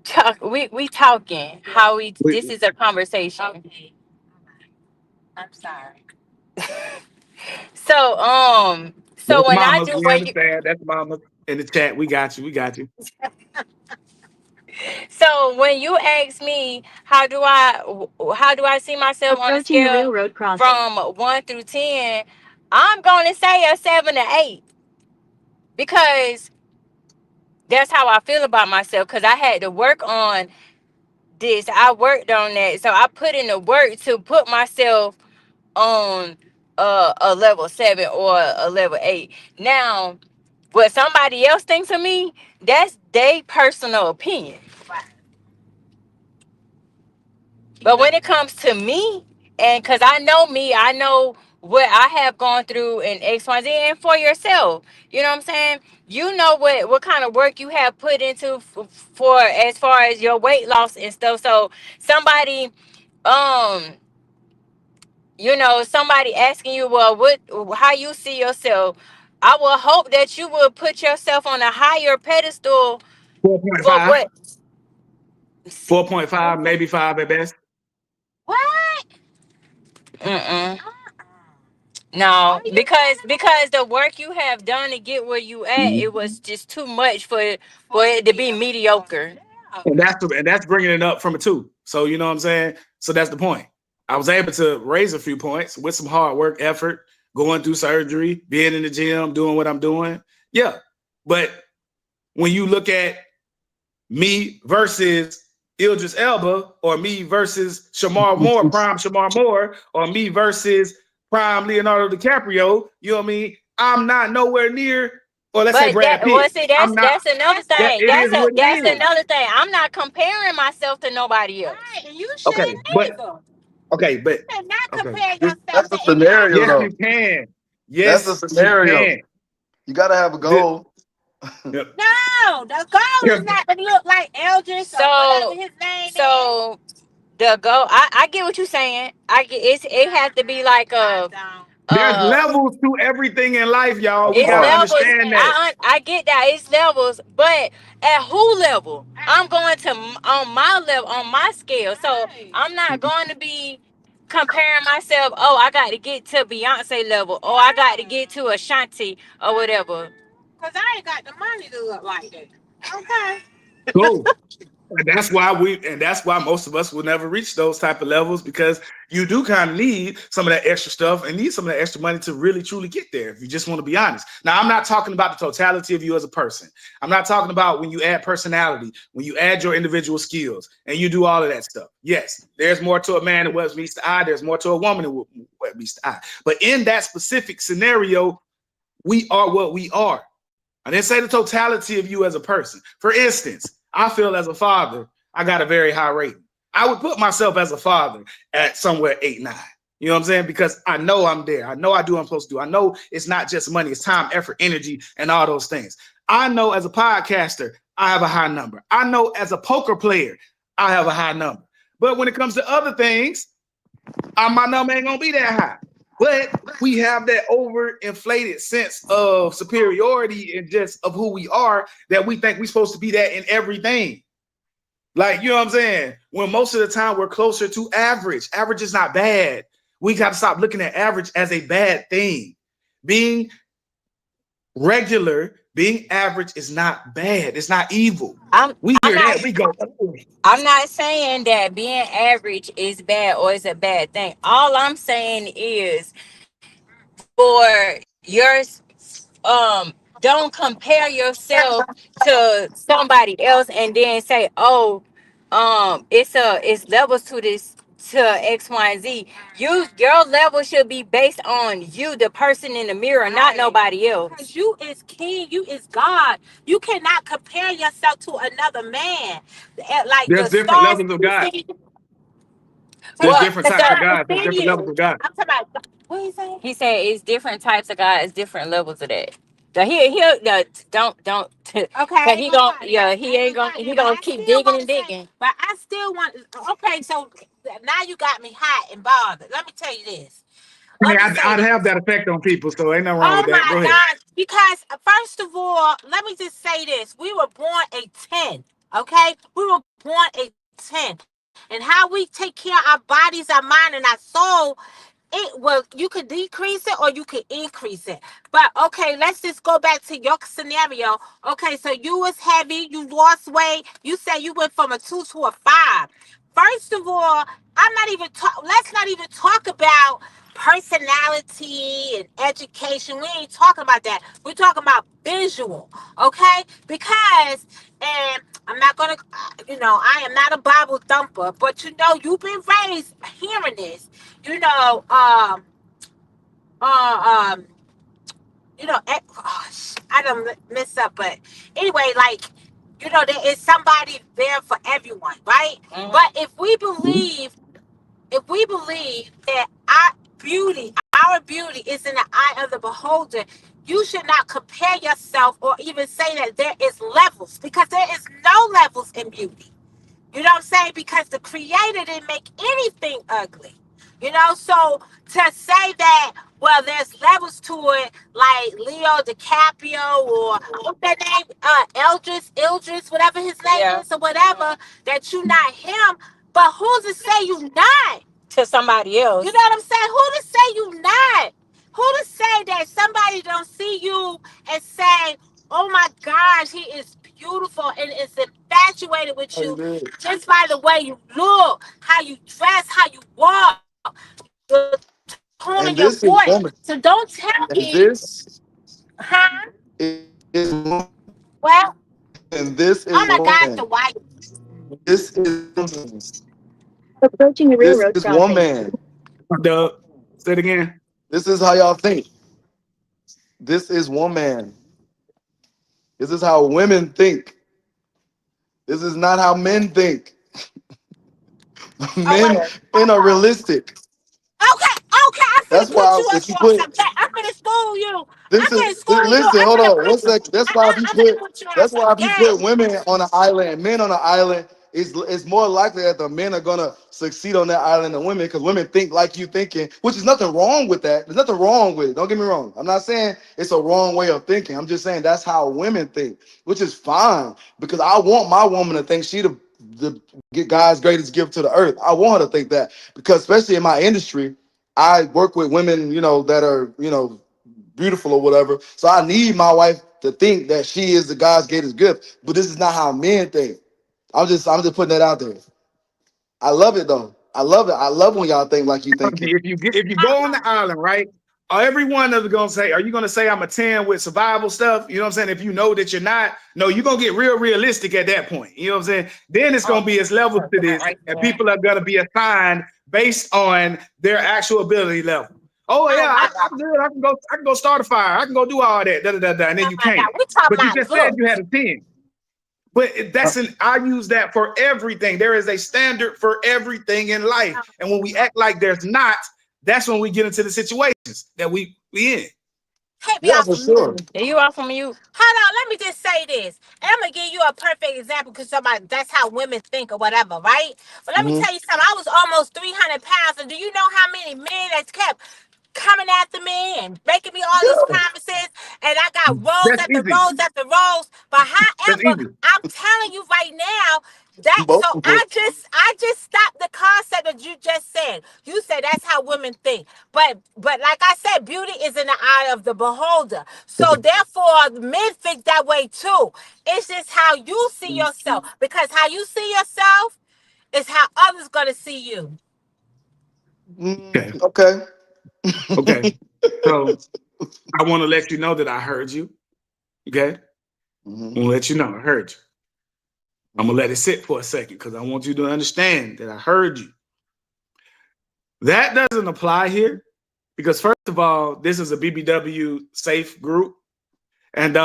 talk. We talking how we. We, This is a conversation. Okay. I'm sorry. So That's when I mamas. do We what you understand. That's mamas in the chat. We got you. We got you. So when you ask me how do I see myself on a Approaching the scale railroad crossing. from 1 through 10, I'm gonna say a 7 to 8 because that's how I feel about myself. Because I had to work on this, I worked on that, so I put in the work to put myself on a level 7 or a level 8. Now what somebody else thinks of me, that's their personal opinion. Right. But when it comes to me, and because I know me, I know what I have gone through in X, Y, Z, and for yourself, you know what I'm saying? You know what kind of work you have put into for as far as your weight loss and stuff. So somebody, um, somebody asking you, well, how you see yourself? I will hope that you will put yourself on a higher pedestal for 4.5, what. 4.5, maybe 5 at best. What? Mm-mm. Uh-uh. No, Are you because the work you have done to get where you at, Mhm. it was just too much for for it to it to be be a mediocre. yeah. And that's bringing it up from a 2. So you know what I'm saying. So that's the point. I was able to raise a few points with some hard work, effort, going through surgery, being in the gym, doing what I'm doing. Yeah, but when you look at me versus Idris Elba, or me versus Shamar Moore, prime Shamar Moore, or me versus prime Leonardo DiCaprio, you know what I mean? I'm not nowhere near, or let's say But Brad that well, Pitt. see, I'm not. that's another That thing. it is what it That's is. another thing. I'm not comparing myself to nobody else. Right, and you Okay, shouldn't but either. okay, but You cannot okay. compare yourself That's to the scenario, Yes, anybody else. though. you can. That's the Yes, you scenario. can. You got to have a The- goal. yep. No, the goal is Yep. not to look like Eldris or whatever So his name is. so the go. I get what you're saying. I get it has to be like I a don't. There's uh levels to everything in life, y'all. Of We it's gotta course. levels. understand that. I get that it's levels, but at who level? I'm going to on my level, on my scale. So Right. I'm not going to be comparing myself. Oh, I got to get to Beyonce level, or I got to Right. get to Ashanti or whatever. Because I ain't got the money to look like that. Okay. Cool. And that's why most of us will never reach those type of levels, because you do kind of need some of that extra stuff and need some of that extra money to really truly get there, if you just want to be honest. Now, I'm not talking about the totality of you as a person. I'm not talking about when you add personality, when you add your individual skills and you do all of that stuff. Yes, there's more to a man than what meets the eye. There's more to a woman than what meets the eye. But in that specific scenario, we are what we are. I didn't say the totality of you as a person. For instance, I feel as a father, I got a very high rating. I would put myself as a father at somewhere 8, 9. You know what I'm saying? Because I know I'm there. I know I do what I'm supposed to do. I know it's not just money, it's time, effort, energy, and all those things. I know as a podcaster, I have a high number. I know as a poker player, I have a high number. But when it comes to other things, my number ain't gonna be that high. But we have that overinflated sense of superiority and just of who we are, that we think we're supposed to be that in everything. Like, you know what I'm saying? When most of the time we're closer to average. Average is not bad. We got to stop looking at average as a bad thing. Being regular, being average is not bad. It's not evil. I'm We I'm hear not that, we go, oh. I'm not saying that being average is bad or is a bad thing. All I'm saying is for yours, don't compare yourself to somebody else and then say, oh, it's levels to this, to X, Y, and Z. Your level should be based on you, the person in the mirror, not nobody else. Because you is king, you is God. You cannot compare yourself to another man. Like There's the different stars levels of you God. see, There's Well, different to types of God God. There's within different levels you. of God. I'm talking about, what you say? he said it's different types of God, it's different levels of that. The he don't Okay, I cause ain't he gonna gon' start there. yeah, I he ain't ain't gonna gonna start there. he But gonna I keep still digging want and to say, digging. but I still want, okay, so now you got me hot and bothered. Let me tell you this. I mean, Let me say I'd have this. that effect on people, so ain't nothing wrong Oh with that. my Go ahead. God. Because, first of all, let me just say this. We were born a 10, okay? We were born a 10. And how we take care of our bodies, our mind, and our soul, you could decrease it or you could increase it. But okay, let's just go back to your scenario. Okay, so you was heavy, you lost weight. You said you went from a 2 to a 5. First of all, let's not even talk about personality and education. We ain't talking about that. We're talking about visual, okay? Because, and I'm not gonna, I am not a Bible thumper, but you've been raised hearing this. You know, uh, um, gosh, I don't mess up, but anyway, like, there is somebody there for everyone, right? But if we believe that our beauty is in the eye of the beholder, you should not compare yourself or even say that there is levels, because there is no levels in beauty. You know what I'm saying? Because the creator didn't make anything ugly. So to say that, well, there's levels to it, like Leo DiCaprio, or what's that name? Idris, whatever his name is, or whatever, that you not him, but who's to say you not? To somebody else. You know what I'm saying? Who to say you not? Who to say that somebody don't see you and say, oh my gosh, he is beautiful and is infatuated with Hey, you man. just by the way you look, how you dress, how you walk, the tone of And your this is voice. woman. So don't tell And me, this huh? is woman. Well, And this oh is my gosh, woman. the white. This is woman. Approaching the This railroad is crossing. woman. Doug, say it again. This is how y'all think. This is woman. This is how women think. This is not how men think. Oh, Men wait. men are realistic. Okay, I'm finna That's put why you up if you on put something. I'm finna school you. I'm this finna is school you. listen, I'm hold finna on one put you. sec. That's why if you I'm finna put put you on that's why some if you put game. women on an island and men on an island, it's more likely that the men are gonna succeed on that island than women, because women think like you thinking, which is nothing wrong with that. There's nothing wrong with it. Don't get me wrong. I'm not saying it's a wrong way of thinking. I'm just saying that's how women think, which is fine, because I want my woman to think she the God's greatest gift to the earth. I want her to think that, because especially in my industry, I work with women, that are, beautiful or whatever. So I need my wife to think that she is the God's greatest gift. But this is not how men think. I'm just putting that out there. I love it though. I love it. I love when y'all think like you thinking. If you go on the island, right? Everyone is gonna say, are you gonna say I'm a 10 with survival stuff? You know what I'm saying? If you know that you're not, no, you're gonna get real realistic at that point. You know what I'm saying? Then it's gonna be its levels to this, and people are gonna be assigned based on their actual ability level. Oh Oh yeah, my I'm God. good. I can go start a fire. I can go do all that. And then Oh you my can't. God. We talking But you about just said you had looks. a 10. But I use that for everything. There is a standard for everything in life. And when we act like there's not, that's when we get into the situations that we in. Take me Yeah, off for of mute. sure. Are you off from you? Hold on, let me just say this. And I'm gonna give you a perfect example, because somebody that's how women think or whatever, right? But let me Mhm. tell you something. I was almost 300 pounds, and do you know how many men that's kept coming after me and making me all these Yeah, promises, and I got roles That's after easy. roles after roles. But That's however, easy. I'm telling you right now that, so both of them. I just stopped the concept that you just said. You said that's how women think. But like I said, beauty is in the eye of the beholder. So therefore men think that way too. It's just how you see yourself. Because how you see yourself is how others gonna see you. Okay. Okay. Okay. So I want to let you know that I heard you. Okay. Mhm, I want to let you know I heard you. I'm gonna mhm. let it sit for a second because I want you to understand that I heard you. That doesn't apply here because first of all, this is a BBW safe group. And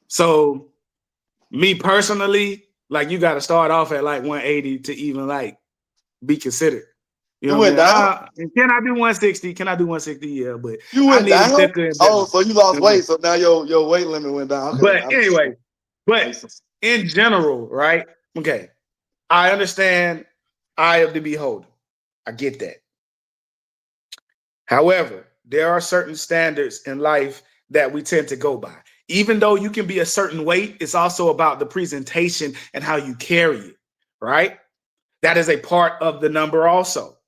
so me personally, like you got to start off at like 180 to even like be considered. You You know what went down? I'm saying? Can I do 160? Can I do 160? Yeah, but You I went need them down? thicker and better. Oh, so you You lost know what I'm weight, saying? so now your weight limit went down. Okay. But anyway, but Makes sense. in general, right? Okay, I understand eye of the beholder. I get that. However, there are certain standards in life that we tend to go by. Even though you can be a certain weight, it's also about the presentation and how you carry it, right? That is a part of the number also.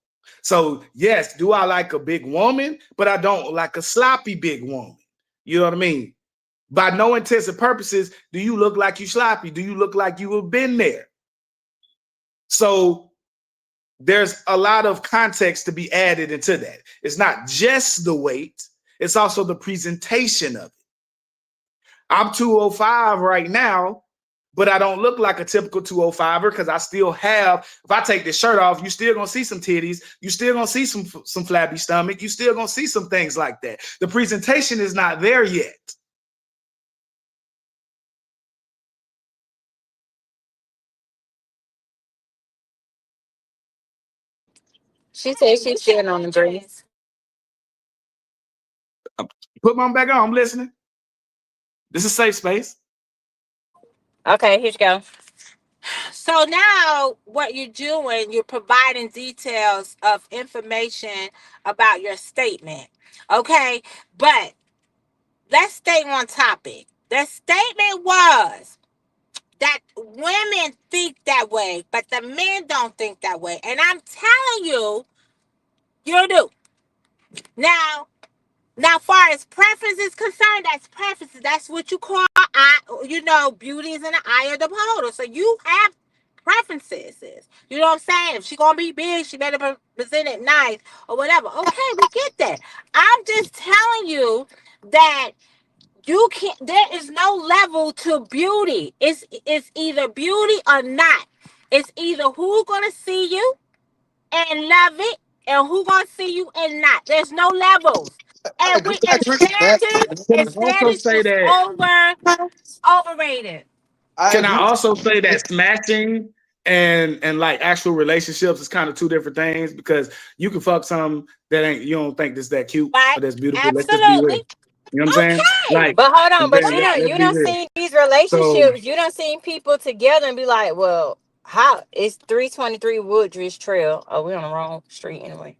So, yes, do I like a big woman, but I don't like a sloppy big woman. You know what I mean? By no intents and purposes, do you look like you sloppy? Do you look like you have been there? So, there's a lot of context to be added into that. It's not just the weight, it's also the presentation of it. I'm 205 right now, but I don't look like a typical 205er because I still have, if I take this shirt off, you still gonna see some titties, you still gonna see some flabby stomach, you still gonna see some things like that. The presentation is not there yet. She said she's sitting on the breeze. Put mom back on. I'm listening. This is a safe space. Okay, here you go. So now what you're doing, you're providing details of information about your statement. Okay? But let's stay on topic. The statement was that women think that way, but the men don't think that way. And I'm telling you, you do. Now, far as preference is concerned, that's preferences. That's what you call, beauty is in the eye of the beholder. So you have preferences. You know what I'm saying? If she gonna be big, she better present it nice or whatever. Okay, we get that. I'm just telling you that you can't. There is no level to beauty. It's either beauty or not. It's either who gonna see you and love it, and who gonna see you and not. There's no levels. I And agree, we I and agree with that. standards Can and I also standards say is that? overrated. I Can I agree. also say that smashing and like actual relationships is kind of two different things, because you can fuck some that ain't, you don't think that's that cute Right? or that's beautiful. Let's just be real. Absolutely. You know what I'm saying? Okay. Like, But hold on, but But let's you be don't real. see these So, relationships. You don't see people together and be like, well, how it's 323 Woodridge Trail. Oh, we're on the wrong street anyway.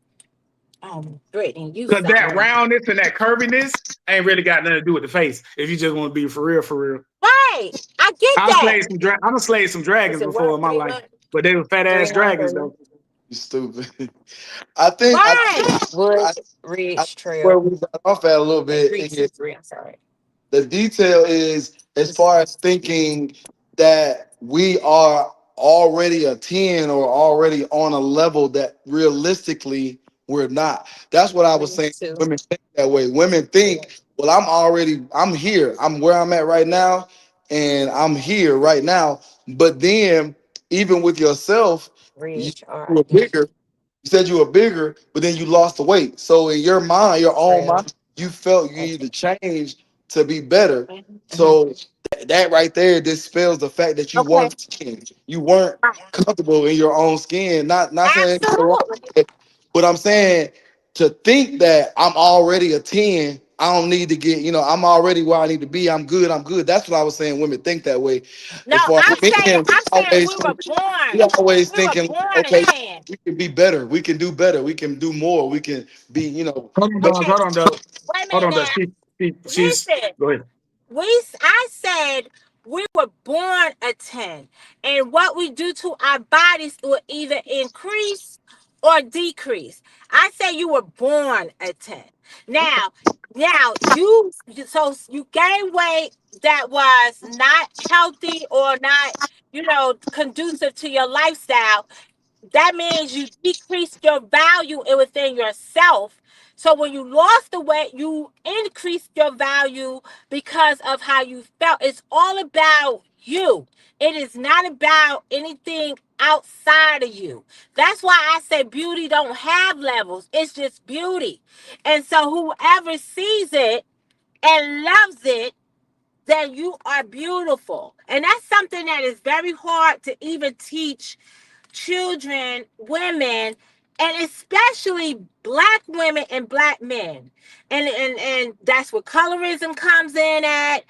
Brittany, you because that something. roundness and that curviness ain't really got nothing to do with the face. If you just want to be for real, for real. Right. I get I that. slayed some I'm slayed some dragons Is it before what? in my life, but they were fat ass dragons 393 though. You stupid. I Right. think I Woodridge where Trail. we got off at a little At bit is 323. I'm sorry. the detail is as This far as thinking that we are already a 10 or already on a level that realistically we're not. That's what I was saying. 32. Women think that way. Women think, well, I'm here. I'm where I'm at right now, and I'm here right now. But then, even with yourself, you Ridge were RID bigger. You said you were bigger, but then you lost the weight. So in your mind, your own Trail. mind, you felt you needed to change to be better. Mhm. So that right there dispels the fact that you Okay. weren't skin. You weren't comfortable in your own skin. Not saying it's wrong, Absolutely. but I'm saying to think that I'm already a 10, I don't need to get, I'm already where I need to be. I'm good. I'm good. That's what I was saying. Women think that way. No, As far as men, I'm saying we were we born. always We were thinking, born a okay, 10. we can be better. We can do better. We can do more. We can be, Hold on, better. dogs. Okay. Hold on, dogs. Wait a Hold minute on, now. dogs. She's Listen. go ahead. I said we were born a 10, and what we do to our bodies will either increase or decrease. I say you were born a 10. Now, you gain weight that was not healthy or not, conducive to your lifestyle. That means you decreased your value within yourself. So when you lost the weight, you increased your value because of how you felt. It's all about you. It is not about anything outside of you. That's why I say beauty don't have levels. It's just beauty. And so whoever sees it and loves it, then you are beautiful. And that's something that is very hard to even teach children, women, and especially black women and black men. And that's where colorism comes in at,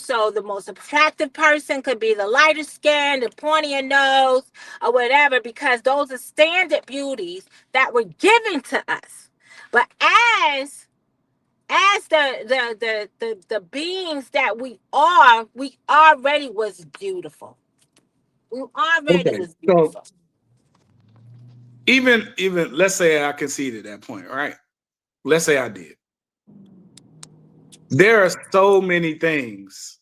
so the most attractive person could be the lighter skin, the pointier nose, or whatever, because those are standard beauties that were given to us. But as the beings that we already was beautiful. We already Okay, was so beautiful. even let's say I conceded that point, right? Let's say I did. There are so many things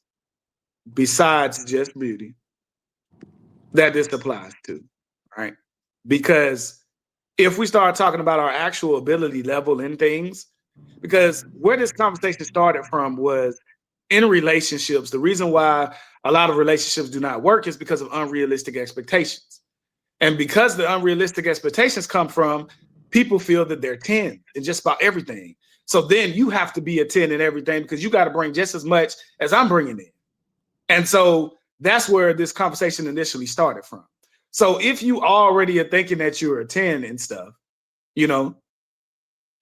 besides just beauty that this applies to, right? Because if we start talking about our actual ability level in things, because where this conversation started from was in relationships, the reason why a lot of relationships do not work is because of unrealistic expectations. And because the unrealistic expectations come from people feel that they're 10 in just about everything. So then you have to be a 10 in everything because you got to bring just as much as I'm bringing in. And so that's where this conversation initially started from. So if you already are thinking that you're a 10 and stuff, you know.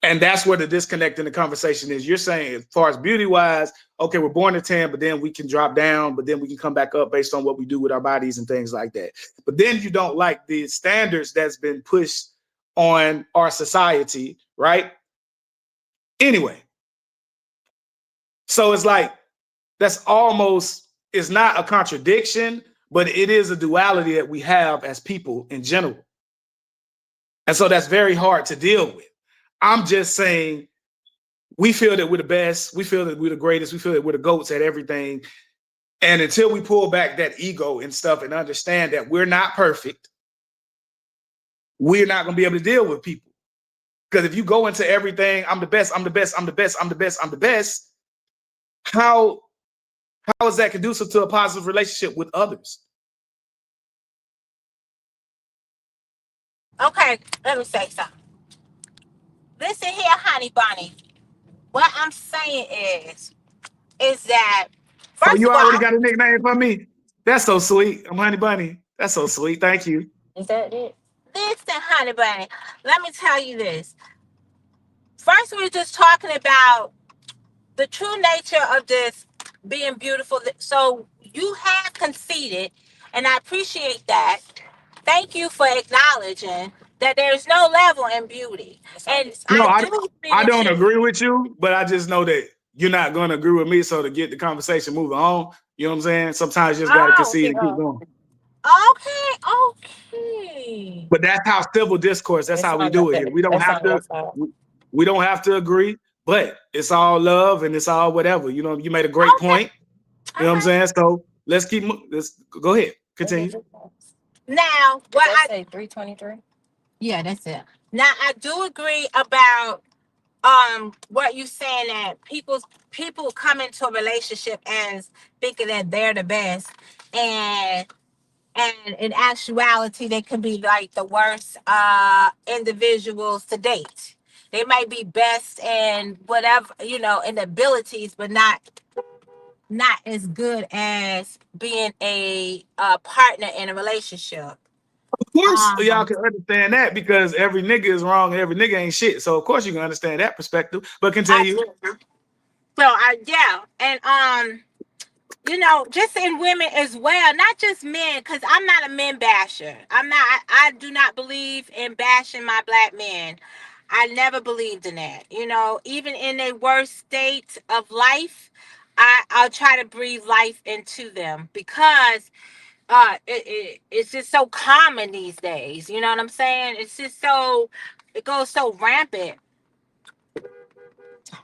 And that's where the disconnect in the conversation is. You're saying, as far as beauty wise, okay, we're born at 10, but then we can drop down, but then we can come back up based on what we do with our bodies and things like that. But then you don't like the standards that's been pushed on our society, right? Anyway, so it's like that's almost, it's not a contradiction, but it is a duality that we have as people in general. And so that's very hard to deal with. I'm just saying, we feel that we're the best. We feel that we're the greatest. We feel that we're the GOATs at everything. And until we pull back that ego and stuff and understand that we're not perfect, we're not going to be able to deal with people. Because if you go into everything, I'm the best, I'm the best, I'm the best, I'm the best, I'm the best, how is that conducive to a positive relationship with others? Okay, let me say something. Listen here, honey bunny. What I'm saying is that Oh, first you of already all, got a nickname for me? That's so sweet. I'm Honey Bunny. That's so sweet. Thank you. Is that it? listen, honey bunny. Let me tell you this. First, we're just talking about the true nature of this being beautiful. So you have conceded, and I appreciate that. Thank you for acknowledging that there's no level in beauty. And No, I do agree I with don't you. agree with you, but I just know that you're not going to agree with me. So to get the conversation moving on, you know what I'm saying? Sometimes you just got to Oh, concede and keep going. okay. But that's how civil discourse. That's It's how we on the do it here. We don't That's have on your to. side. We don't have to agree, but it's all love and it's all whatever. You know, you made a great Okay. point. You All know what I'm right. saying? So let's go ahead. Continue. Now, what Let's I say 323. yeah, that's it. Now I do agree about what you saying, that people come into a relationship as thinking that they're the best, and in actuality they can be like the worst individuals to date. They might be best in whatever, in abilities, but not as good as being a partner in a relationship. Of course, y'all um can understand that because every nigga is wrong and every nigga ain't shit. So of course you can understand that perspective. But I continue. yeah, and just in women as well, not just men, because I'm not a men basher. I do not believe in bashing my black men. I never believed in that. Even in their worst state of life, I'll try to breathe life into them, because it's just so common these days. You know what I'm saying? It's just it goes so rampant.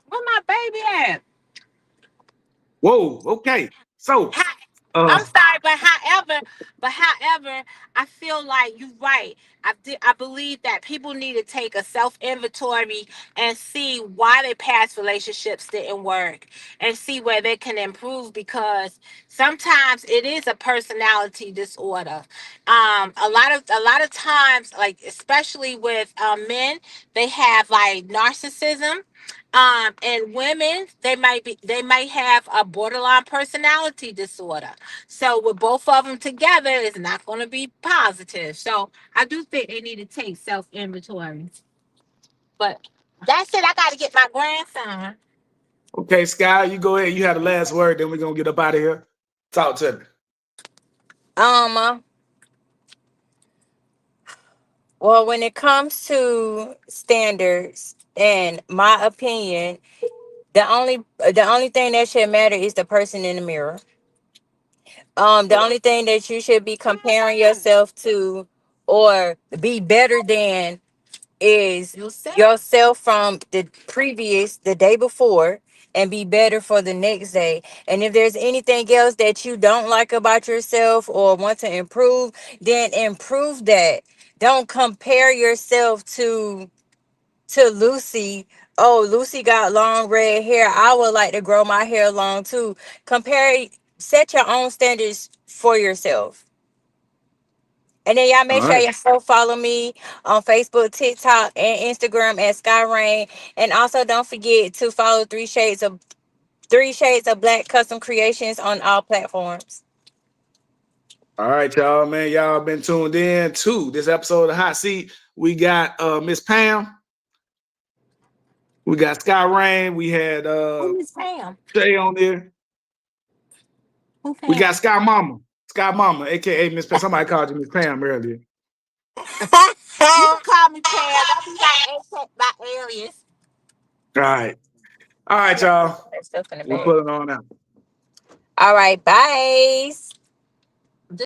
Where my baby at? Whoa, okay. So I'm sorry, but however, I feel like you're right. I believe that people need to take a self inventory and see why their past relationships didn't work, and see where they can improve, because sometimes it is a personality disorder. A lot of times, like especially with men, they have like narcissism. And women, they might have a borderline personality disorder. So with both of them together, it's not going to be positive. So I do think they need to take self inventory. But that's it. I got to get my grandson. okay, Sky, you go ahead. You had the last word. Then we're gonna get up out of here. Talk to me. Um, well, when it comes to standards, in my opinion, the only thing that should matter is the person in the mirror. The only thing that you should be comparing yourself to or be better than is yourself from the day before, and be better for the next day. And if there's anything else that you don't like about yourself or want to improve, then improve that. Don't compare yourself to Lucy. Oh, Lucy got long red hair, I would like to grow my hair long too. Compare, set your own standards for yourself. And then y'all make All sure right. y'all follow me on Facebook, TikTok, and Instagram at Skyrain. And also don't forget to follow Three Shades of Black Custom Creations on all platforms. All right, y'all, man. Y'all been tuned in to this episode of Hot Seat. We got Miss Pam. We got Sky Rain. We had Who is Pam? Shay on there. Who We Pam? got Sky Mama. Sky Mama, aka Miss Pam. Somebody called you Miss Pam earlier. You can call me Pam. Don't be my alias. All right. All right, y'all. That stuff in the We're bag. pulling on out. All right, bye.